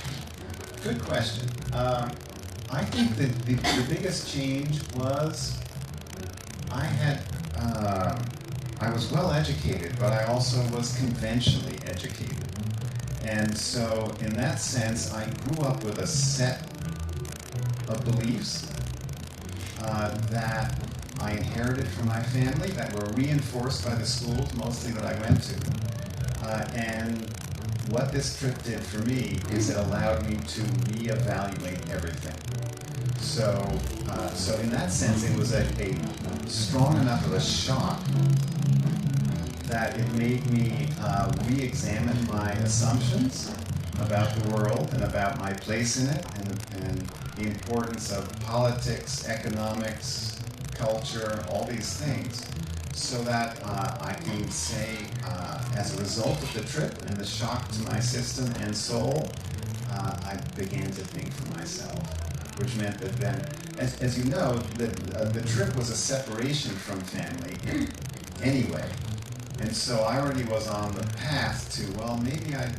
Good question. I think that the biggest change was I was well educated, but I also was conventionally educated. And so in that sense, I grew up with a set of beliefs that I inherited from my family, that were reinforced by the schools mostly that I went to. And what this trip did for me is it allowed me to reevaluate everything. So in that sense, it was a strong enough of a shock that it made me re-examine my assumptions about the world and about my place in it, and the importance of politics, economics, culture, all these things, so that I can say, as a result of the trip and the shock to my system and soul, I began to think for myself, which meant that then, as you know, the trip was a separation from family anyway. And so I already was on the path to, well, maybe I'm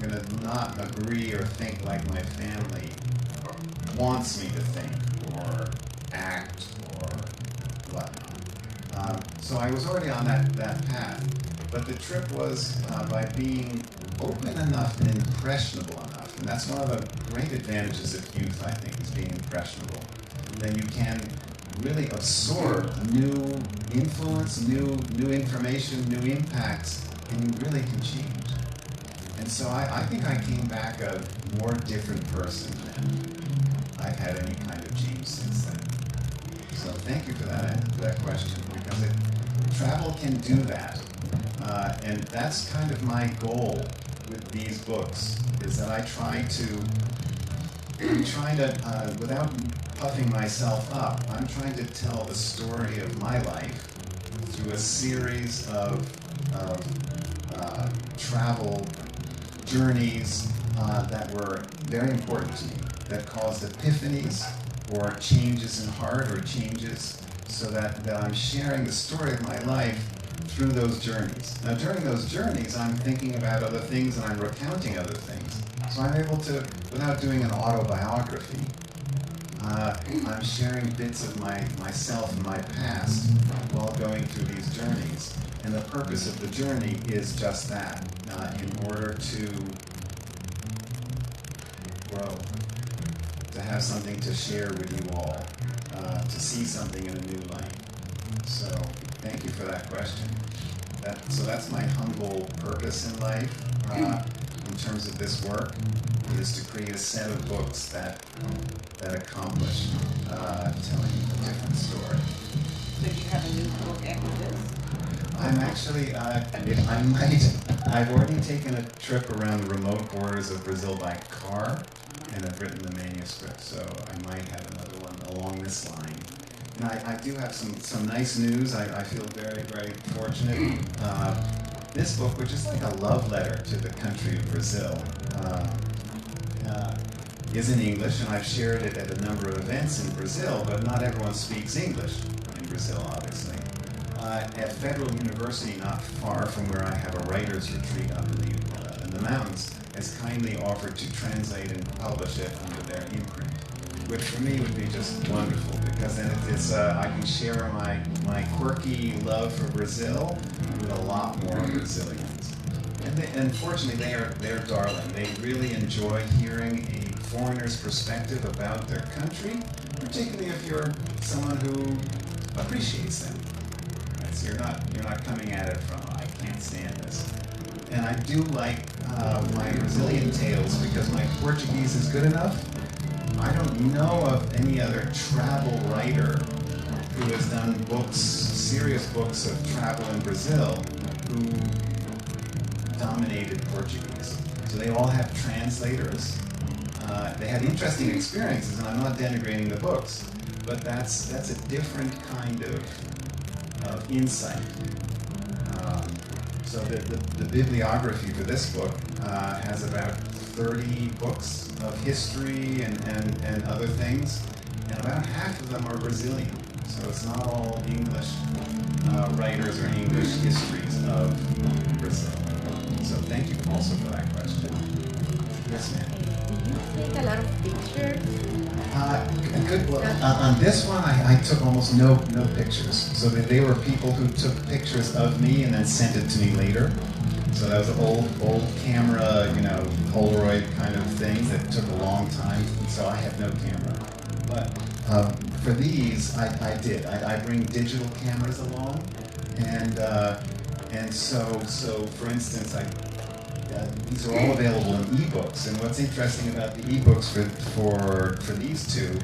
going to not agree or think like my family wants me to think or act or whatnot. So I was already on that path. But the trip was by being open enough and impressionable enough. And that's one of the great advantages of youth, I think, is being impressionable. Then you can really absorb new influence, new information, new impacts, and you really can change. And so I think I came back a more different person than I've had any kind of change since then. So thank you for that question, because travel can do that. And that's kind of my goal with these books, is that I'm trying to, without puffing myself up, I'm trying to tell the story of my life through a series of travel journeys that were very important to me, that caused epiphanies or changes in heart or changes, so that I'm sharing the story of my life through those journeys. Now during those journeys, I'm thinking about other things and I'm recounting other things. So I'm able to, without doing an autobiography, I'm sharing bits of myself and my past while going through these journeys. And the purpose of the journey is just that, in order to grow, to have something to share with you all, to see something in a new light. So thank you for that question. So that's my humble purpose in life, in terms of this work, is to create a set of books that accomplish telling a different story. So do you have a new book after this? I'm actually, I've already taken a trip around the remote borders of Brazil by car, and I've written the manuscript, so I might have another one along this line. And I do have some nice news. I feel very, very fortunate. This book, which is like a love letter to the country of Brazil, is in English, and I've shared it at a number of events in Brazil, but not everyone speaks English in Brazil, obviously. At Federal University, not far from where I have a writer's retreat up in the mountains, has kindly offered to translate and publish it under their imprint, which for me would be just wonderful, because then I can share my quirky love for Brazil with a lot more Brazilians. And fortunately, they're darling. They really enjoy hearing a foreigner's perspective about their country, particularly if you're someone who appreciates them. Right? So you're not coming at it from, I can't stand this. And I do like my Brazilian tales because my Portuguese is good enough. I don't know of any other travel writer who has done books, serious books of travel in Brazil, who dominated Portuguese. So they all have translators. They had interesting experiences, and I'm not denigrating the books, but that's a different kind of insight. So the bibliography for this book has about 30 books of history and other things, and about half of them are Brazilian. So it's not all English writers or English histories of Brazil. So thank you also for that question. Yes, ma'am. Do you take a lot of pictures? Good. Well, on this one, I took almost no pictures. So they were people who took pictures of me and then sent it to me later. So that was an old camera, Polaroid kind of thing that took a long time. So I have no camera. But for these, I did. I bring digital cameras along, and so for instance, these are all available in ebooks. And what's interesting about the ebooks for these two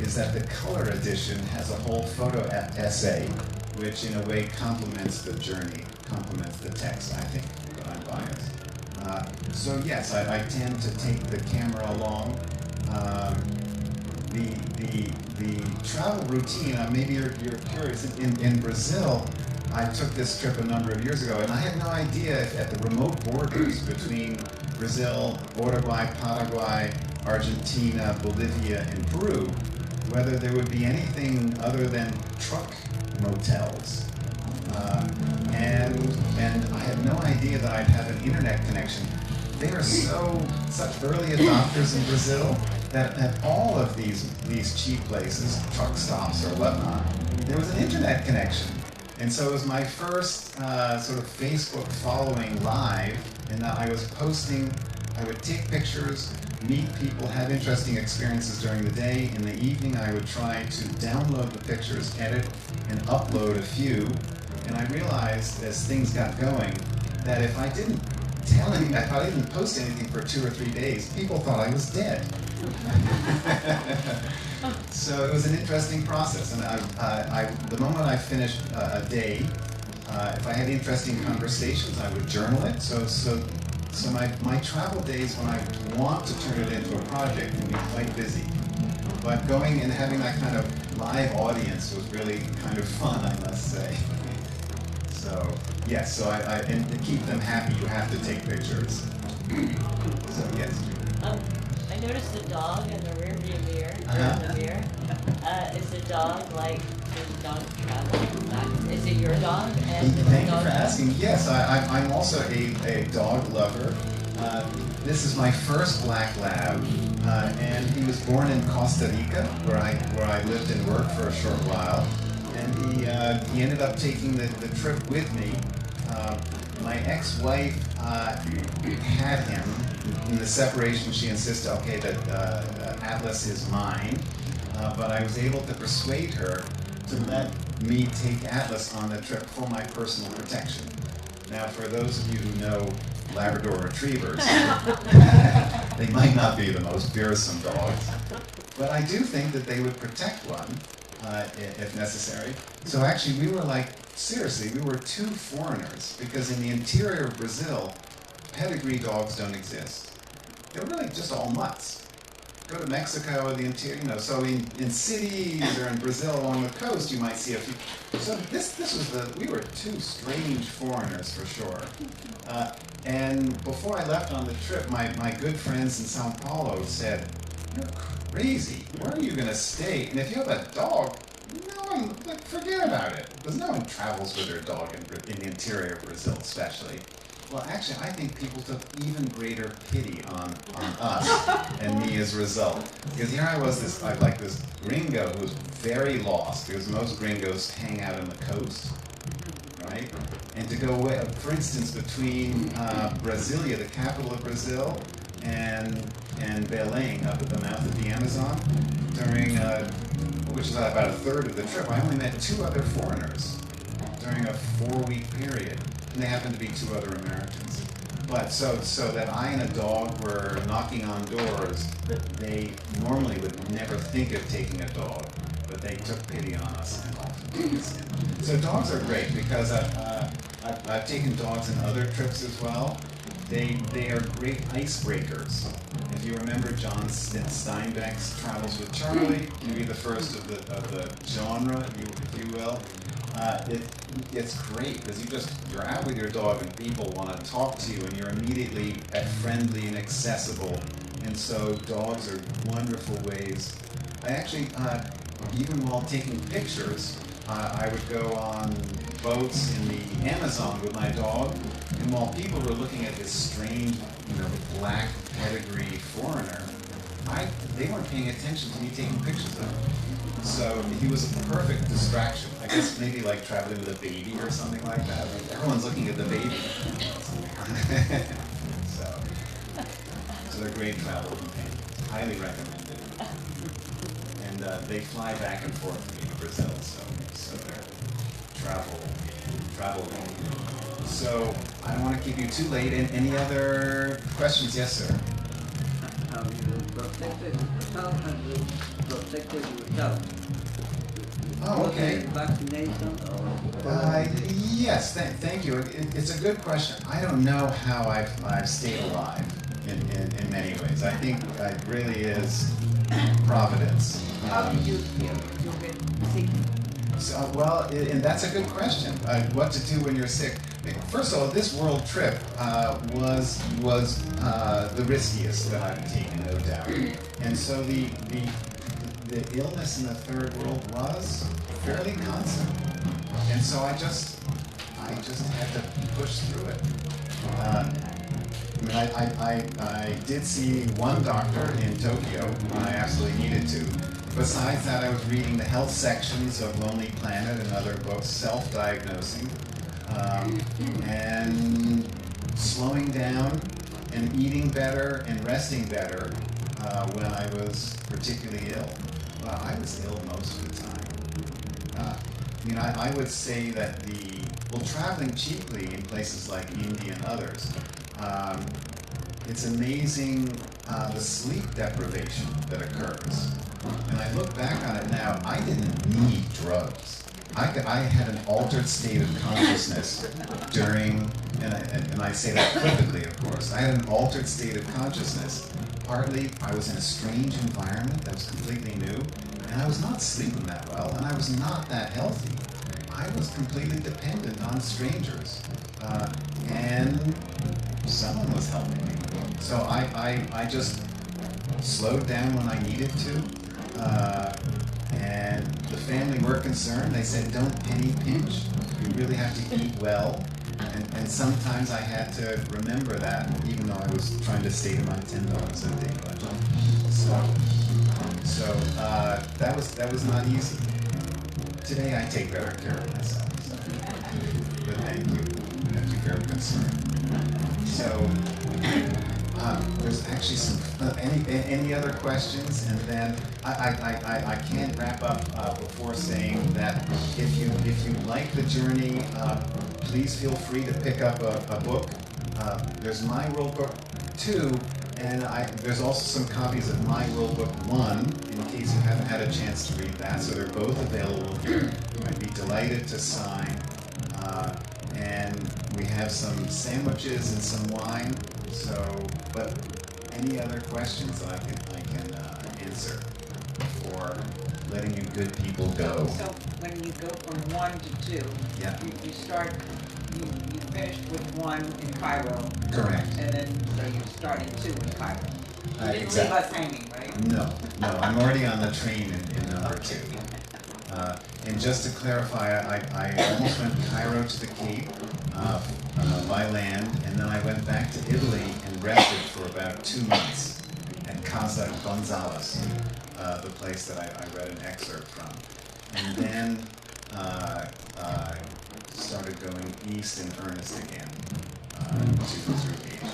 is that the color edition has a whole photo essay, which in a way complements the journey, complements the text, I think, but I'm biased. So yes, I tend to take the camera along. The travel routine, maybe you're curious, in Brazil, I took this trip a number of years ago, and I had no idea if at the remote borders between Brazil, Uruguay, Paraguay, Argentina, Bolivia, and Peru, whether there would be anything other than truck motels. And I had no idea that I'd have an internet connection. They are such early adopters in Brazil that at all of these cheap places, truck stops or whatnot, there was an internet connection. And so it was my first sort of Facebook following live, and I was posting, I would take pictures, meet people, have interesting experiences during the day. In the evening, I would try to download the pictures, edit, and upload a few. And I realized as things got going that if I didn't tell anything, if I didn't post anything for 2 or 3 days, people thought I was dead. So it was an interesting process, and the moment I finished a day, if I had interesting conversations, I would journal it. So my travel days, when I want to turn it into a project, can be quite busy. But going and having that kind of live audience was really kind of fun, I must say. So yes, and to keep them happy, you have to take pictures. So yes. I noticed the dog in the rear view mirror. Uh-huh. In the mirror. Is the dog does the dog travel? Is it your dog? And Thank you for asking. Yes, I'm also a dog lover. This is my first black lab, and he was born in Costa Rica, where I lived and worked for a short while. And he ended up taking the trip with me. My ex-wife had him. In the separation, she insisted, okay, that Atlas is mine. But I was able to persuade her to let me take Atlas on the trip for my personal protection. Now, for those of you who know Labrador Retrievers, they might not be the most fearsome dogs, but I do think that they would protect one if necessary. So actually, we were seriously, we were two foreigners, because in the interior of Brazil, pedigree dogs don't exist. They're really just all mutts. Go to Mexico, the interior, so in cities or in Brazil along the coast, you might see a few. So this was we were two strange foreigners for sure. And before I left on the trip, my good friends in Sao Paulo said, "You're crazy. Where are you going to stay? And if you have a dog, no one, forget about it." Because no one travels with their dog in the interior of Brazil, especially. Well, actually, I think people took even greater pity on us and me as a result. Because here I was, this gringo who was very lost, because most gringos hang out on the coast, right? And to go away, for instance, between Brasilia, the capital of Brazil, and Belém, up at the mouth of the Amazon, during, which is about a third of the trip, I only met 2 other foreigners during a 4-week period. And they happened to be 2 other Americans. But so that I and a dog were knocking on doors, they normally would never think of taking a dog, but they took pity on us and often took us in. So dogs are great, because I've taken dogs on other trips as well. They are great icebreakers. If you remember John Steinbeck's Travels with Charlie, maybe the first of the genre, if you will. It's great because you're out with your dog and people want to talk to you and you're immediately friendly and accessible, and so dogs are wonderful ways. I actually, even while taking pictures, I would go on boats in the Amazon with my dog, and while people were looking at this strange, black pedigree foreigner, they weren't paying attention to me taking pictures of him. So he was a perfect distraction. I guess maybe like traveling with a baby or something like that. Everyone's looking at the baby. So they're great travel companions. Highly recommended. And they fly back and forth to me to Brazil, so they're travel. So I don't want to keep you too late. Any other questions? Yes, sir. How you protected yourself? Oh, okay. Vaccination or? Yes, thank you. It's a good question. I don't know how I've stayed alive in many ways. I think it really is providence. How did you feel? You get sick? And that's a good question. What to do when you're sick? First of all, this world trip was the riskiest that I've taken, no doubt. And so the illness in the third world was fairly constant. And so I just had to push through it. I did see one doctor in Tokyo when I absolutely needed to. Besides that, I was reading the health sections of Lonely Planet and other books, self-diagnosing, and slowing down and eating better and resting better when I was particularly ill. Well, I was ill most of the time. I would say that traveling cheaply in places like India and others, it's amazing the sleep deprivation that occurs. And I look back on it now, I didn't need drugs. I had an altered state of consciousness during, and I say that flippantly, of course, I had an altered state of consciousness. Partly, I was in a strange environment that was completely new, and I was not sleeping that well, and I was not that healthy. I was completely dependent on strangers, and someone was helping me. So I just slowed down when I needed to, And the family were concerned. They said, don't penny pinch. You really have to eat well. And sometimes I had to remember that, even though I was trying to stay to my $10 a day budget. So that was not easy. Today I take better care of myself. So. But thank you for your concern. So there's actually some any other questions, and then I can't wrap up before saying that if you like the journey, please feel free to pick up a book. There's My World Book 2, and there's also some copies of My World Book 1 in case you haven't had a chance to read that. So they're both available here. I'd be delighted to sign. And we have some sandwiches and some wine. So, but any other questions that I can answer for letting you good people go? So when you go from 1 to 2, yeah, you start. You finished with 1 in Cairo. Correct. And then so you started 2 in Cairo. You didn't exactly. leave us hanging, right? No, I'm already on the train in number 2. And just to clarify, I almost went Cairo to the Cape by land, and then I went back to Italy and rested for about 2 months at Casa Gonzales, the place that I read an excerpt from. And then started going east in earnest again through Asia.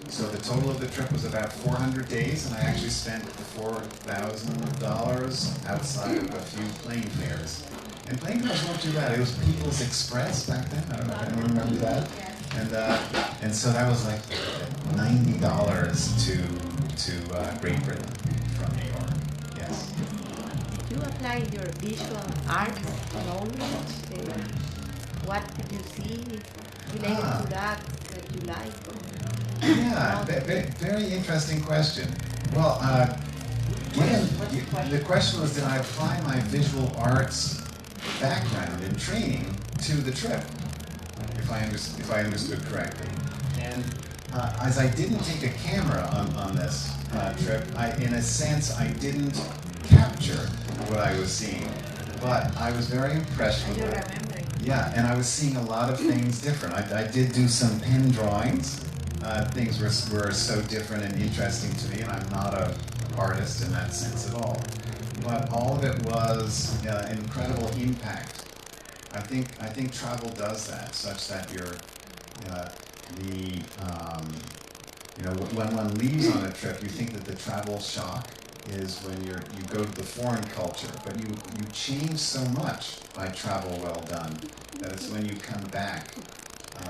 So the total of the trip was about 400 days, and I actually spent $4,000 outside of a few plane fares. And plane fares weren't too bad. It was People's Express back then. I don't know if anyone remembers that. And so that was like $90 to Great Britain from New York. Yes. Did you apply your visual art knowledge? What did you see related to that you like? Yeah, very interesting question. Well, the question was, did I apply my visual arts background and training to the trip, if I understood correctly. And as I didn't take a camera on this trip, in a sense, I didn't capture what I was seeing, but I was very impressed with it. Yeah, and I was seeing a lot of things different. I did do some pen drawings. Things were so different and interesting to me, and I'm not an artist in that sense at all. But all of it was incredible impact. I think travel does that, such that when one leaves on a trip, you think that the travel shock is when you go to the foreign culture, but you change so much by travel well done that it's when you come back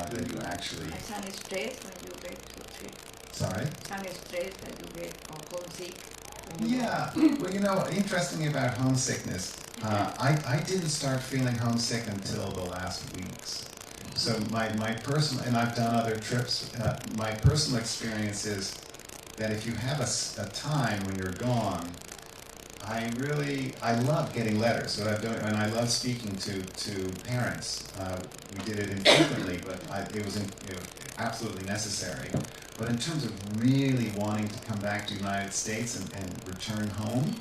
that you actually. Some stress when you get to trip. Sorry? Some stress that you get homesick. Yeah, well, interestingly about homesickness, I didn't start feeling homesick until the last weeks. So my personal, and I've done other trips, my personal experience is that if you have a time when you're gone, I love getting letters, and I love speaking to parents. We did it infrequently, but it was absolutely necessary. But in terms of really wanting to come back to the United States and return home,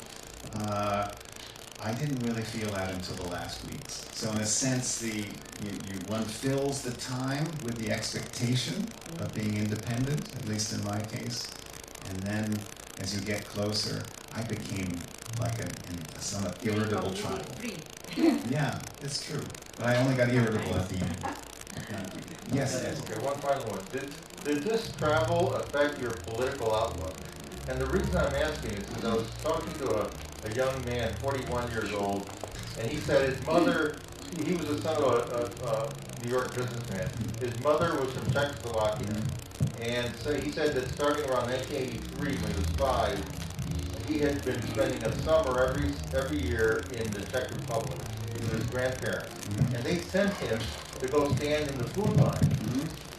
I didn't really feel that until the last weeks. So in a sense, one fills the time with the expectation of being independent, at least in my case. And then as you get closer, I became like a somewhat irritable child. Yeah, it's true. But I only got irritable at the end. Yes, Ed. Okay, one final one. Did this travel affect your political outlook? And the reason I'm asking is because I was talking to a young man, 41 years old, and he said his mother, he was the son of a New York businessman. His mother was from Czechoslovakia. And so he said that starting around 1983, when he was 5, he had been spending a summer every year in the Czech Republic with his grandparents. And they sent him to go stand in the food line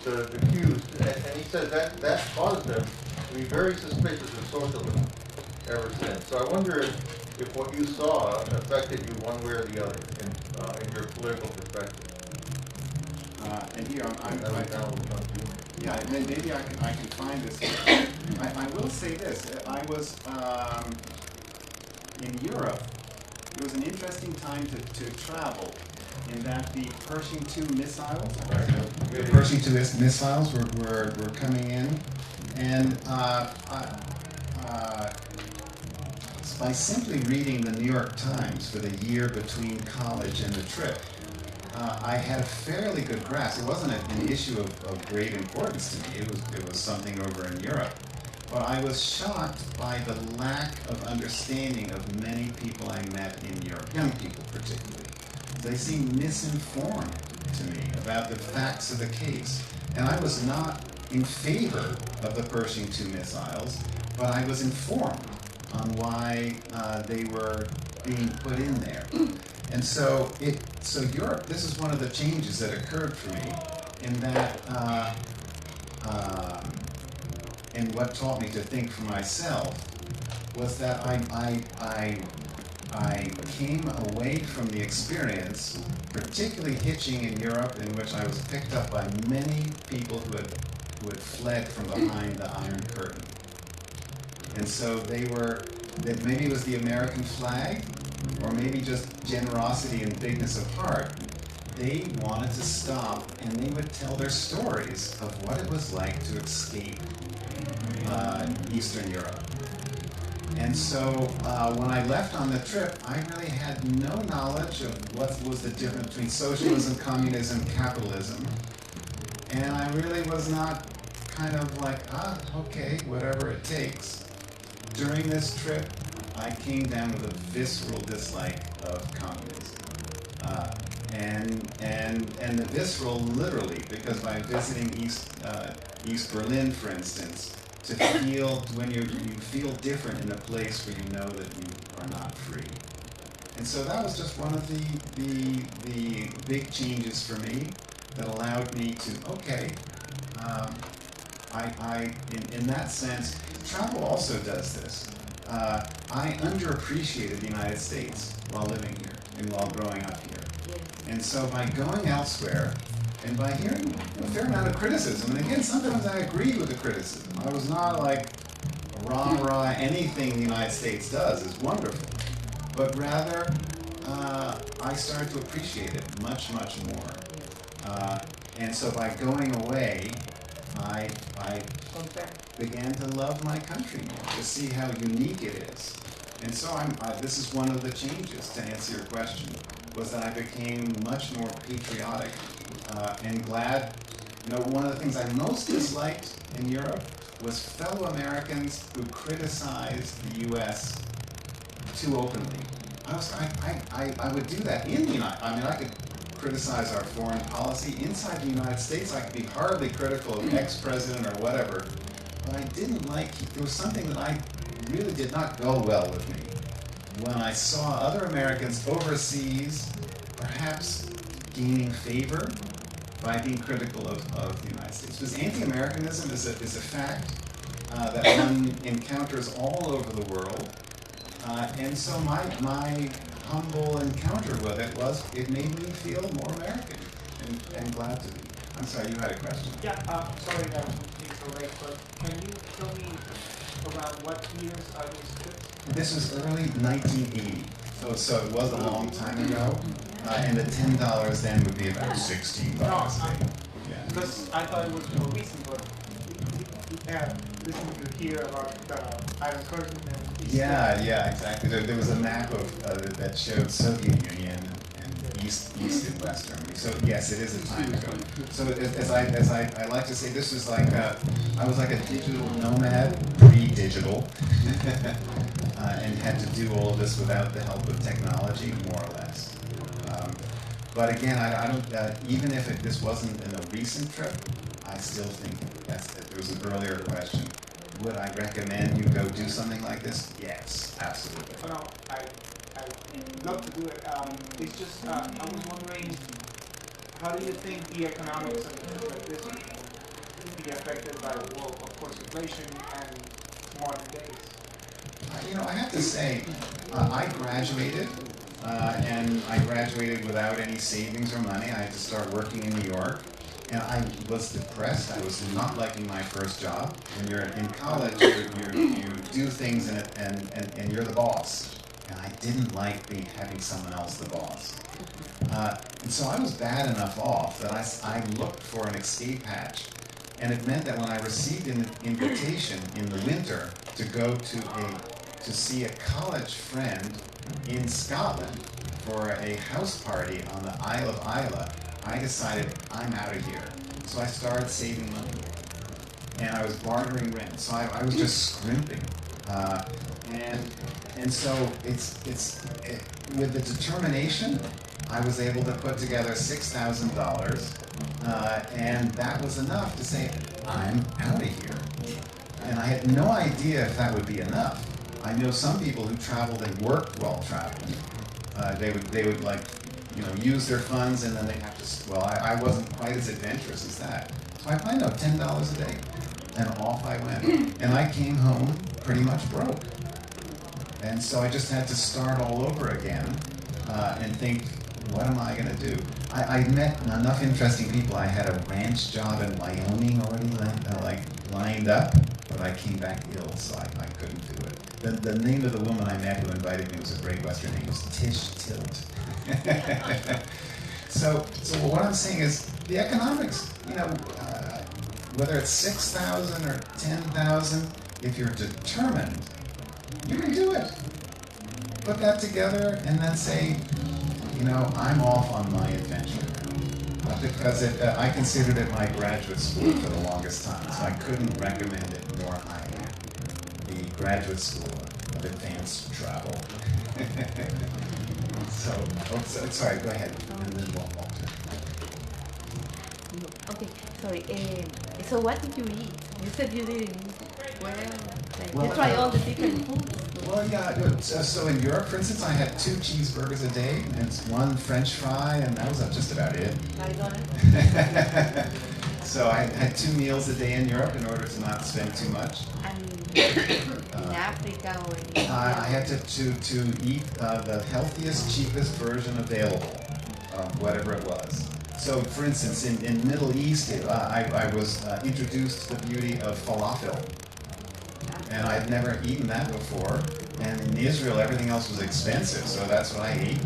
to the queues. And he said that caused him to be very suspicious of socialism ever since. So I wonder if what you saw affected you one way or the other in your political perspective. And here yeah, then maybe I can find this. I will say this. I was in Europe it was an interesting time to travel, in that the Pershing II missiles, were coming in, and by simply reading the New York Times for the year between college and the trip, I had a fairly good grasp. It wasn't an issue of great importance to me. It was something over in Europe. But I was shocked by the lack of understanding of many people I met in Europe, young people particularly. They seemed misinformed to me about the facts of the case. And I was not in favor of the Pershing II missiles, but I was informed on why they were being put in there. And so Europe, this is one of the changes that occurred for me, in that, and what taught me to think for myself, was that I came away from the experience, particularly hitching in Europe, in which I was picked up by many people who had fled from behind the Iron Curtain. And so maybe it was the American flag, or maybe just generosity and bigness of heart. They wanted to stop, and they would tell their stories of what it was like to escape Eastern Europe. And so when I left on the trip, I really had no knowledge of what was the difference between socialism, communism, capitalism. And I really was not kind of like, okay, whatever it takes. During this trip, I came down with a visceral dislike of communism. And the visceral literally, because by visiting East Berlin, for instance, to feel, when you feel different in a place where you know that you are not free. And so that was just one of the big changes for me that allowed me to, okay, in that sense, travel also does this. I underappreciated the United States while living here and while growing up here. And so by going elsewhere, and by hearing a fair amount of criticism, and again, sometimes I agreed with the criticism. I was not like, rah-rah, anything the United States does is wonderful. But rather, I started to appreciate it much, much more. And so by going away, I began to love my country more, to see how unique it is. And so this is one of the changes, to answer your question, was that I became much more patriotic and glad. You know, one of the things I most disliked in Europe was fellow Americans who criticized the U.S. too openly. I would do that in the United States. I mean, I could criticize our foreign policy. Inside the United States, I could be hardly critical of ex-president or whatever. But I didn't like, there was something that I really did not go well with me. When I saw other Americans overseas, perhaps gaining favor by being critical of the United States. Because anti-Americanism is a fact that one encounters all over the world. And so my humble encounter with it was, it made me feel more American and glad to be. I'm sorry, you had a question. Yeah, sorry that I'm being so late, but can you tell me around what years are these trips? This was early 1980, so it was a long time ago, and the $10 then would be about $16 a day. Because I thought it was more recent, but listening to hear about the Iron Curtain and Yeah, exactly. There was a map of that showed Soviet Union and East and West Germany. So yes, it is a time ago. So as I like to say, this was like I was like a digital nomad, pre-digital, and had to do all of this without the help of technology, more or less. But again, I don't. Even if this wasn't in a recent trip, I still think there was an earlier question. Would I recommend you go do something like this? Yes, absolutely. No, I'd love to do it. It's just, I was wondering, how do you think the economics of this will be affected by, well, of course, inflation and modern days? You know, I have to say, I graduated, and I graduated without any savings or money. I had to start working in New York. And I was depressed. I was not liking my first job. When you're in college, you do things and you're the boss. and I didn't like having someone else the boss. And so I was bad enough off that I looked for an escape hatch, and it meant that when I received an invitation in the winter to go to see a college friend in Scotland for a house party on the Isle of Islay, I decided I'm out of here. So I started saving money, and I was bartering rent. So I was just scrimping, and so with the determination, I was able to put together $6,000, and that was enough to say I'm out of here. And I had no idea if that would be enough. I know some people who traveled and worked while traveling. They would like, use their funds, and then they have to. Well, I wasn't quite as adventurous as that. So I know $10 a day, and off I went. And I came home pretty much broke. And so I just had to start all over again and think, what am I going to do? I met enough interesting people. I had a ranch job in Wyoming already lined up, but I came back ill, so I couldn't do it. The name of the woman I met who invited me was a great Western name. It was Tish Tilt. So what I'm saying is the economics, whether it's 6,000 or 10,000, if you're determined, you can do it. Put that together and then say, I'm off on my adventure now. Because I considered it my graduate school for the longest time, so I couldn't recommend it more highly. The graduate school of advanced travel. Sorry, go ahead, and then we'll Walter. Okay, sorry. So what did you eat? You said you didn't eat well. You try all the different foods. Well, yeah. So in Europe, for instance, I had 2 cheeseburgers a day and 1 French fry, and that was just about it. So I had 2 meals a day in Europe in order to not spend too much. And in Africa or in India? I had to eat the healthiest, cheapest version available, whatever it was. So, for instance, in Middle East, I was introduced to the beauty of falafel. And I'd never eaten that before. And in Israel, everything else was expensive, so that's what I ate.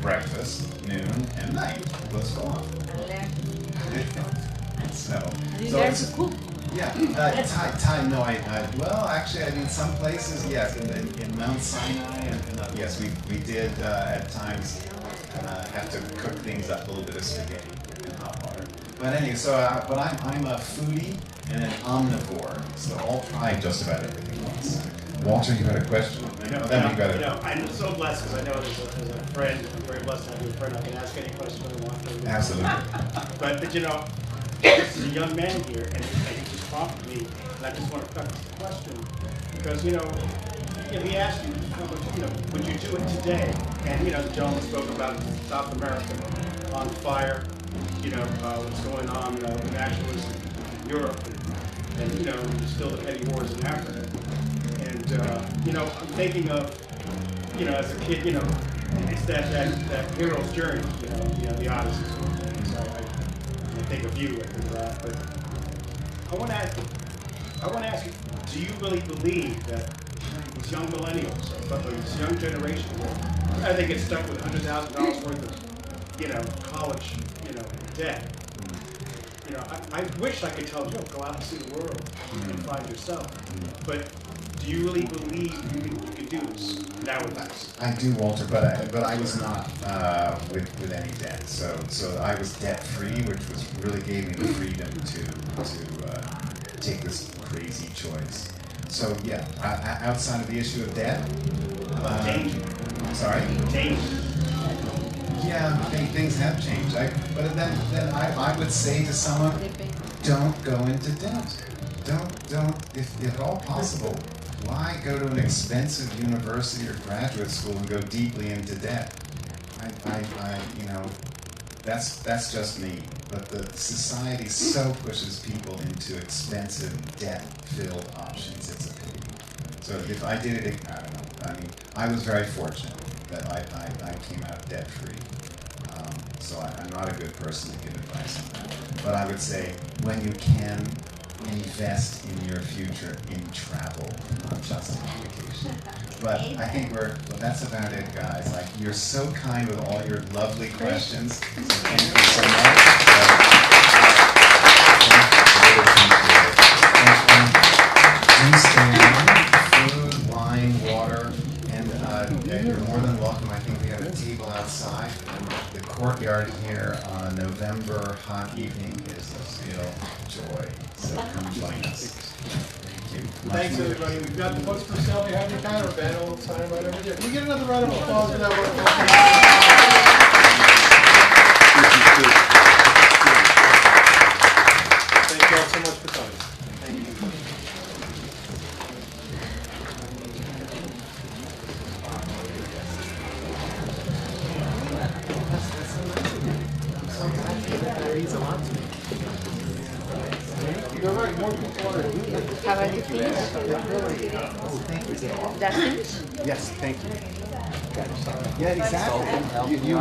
Breakfast, noon, and night was falafel. You learned to cook? Yeah, Thai, no, well, actually, in some places, yes, in Mount Sinai, and yes, we did at times have to cook things up, a little bit of spaghetti in hot water. But anyway, but I'm a foodie and an omnivore, so I'll try just about everything once. Walter, you had a question? I'm so blessed because I know there's a friend. I'm very blessed to have you a friend. I can ask any question I want. Absolutely. But this is a young man here, and he just prompted me, and I just want to preface the question because he asked you, would you do it today? And the gentleman spoke about South America on fire, what's going on, nationalism in Europe, and still the petty wars in Africa. And I'm thinking of, as a kid, it's that hero's journey, the Odyssey. So I think of you and that. But I want to ask you, do you really believe that these young millennials, or this young generation, I think it's stuck with $100,000 worth of, college, debt. I wish I could tell you, go out and see the world and find yourself. But do you really believe you can do this nowadays? I do, Walter, but I was not with any debt. So I was debt free, which really gave me the freedom to take this crazy choice. So yeah, outside of the issue of debt, sorry. Yeah, things have changed. But then I would say to someone, don't go into debt. Don't, if at all possible, why go to an expensive university or graduate school and go deeply into debt? That's just me. But the society so pushes people into expensive, debt-filled options. It's a pity. So if I did it, I don't know. I was very fortunate that I came out debt-free. So I'm not a good person to give advice on that. But I would say, when you can, invest in your future in travel, not just in education. But I think well, that's about it, guys. Like, you're so kind with all your lovely questions. So thank you so much. Please stay on. Food, wine, water, and you're more than welcome. I think we have a table outside. And the courtyard here on a November hot evening is a real joy. So come join us. Thank you. Thanks, everybody. We've got the books for sale behind the counter. Ben will sign right over there. Can we get another round of applause for that wonderful Thank you all so much for coming. Thank you. That means a lot to me. You're right, more people are doing it. How are you feeling? Thank you. That finished? Yes, thank you. Yeah, exactly. You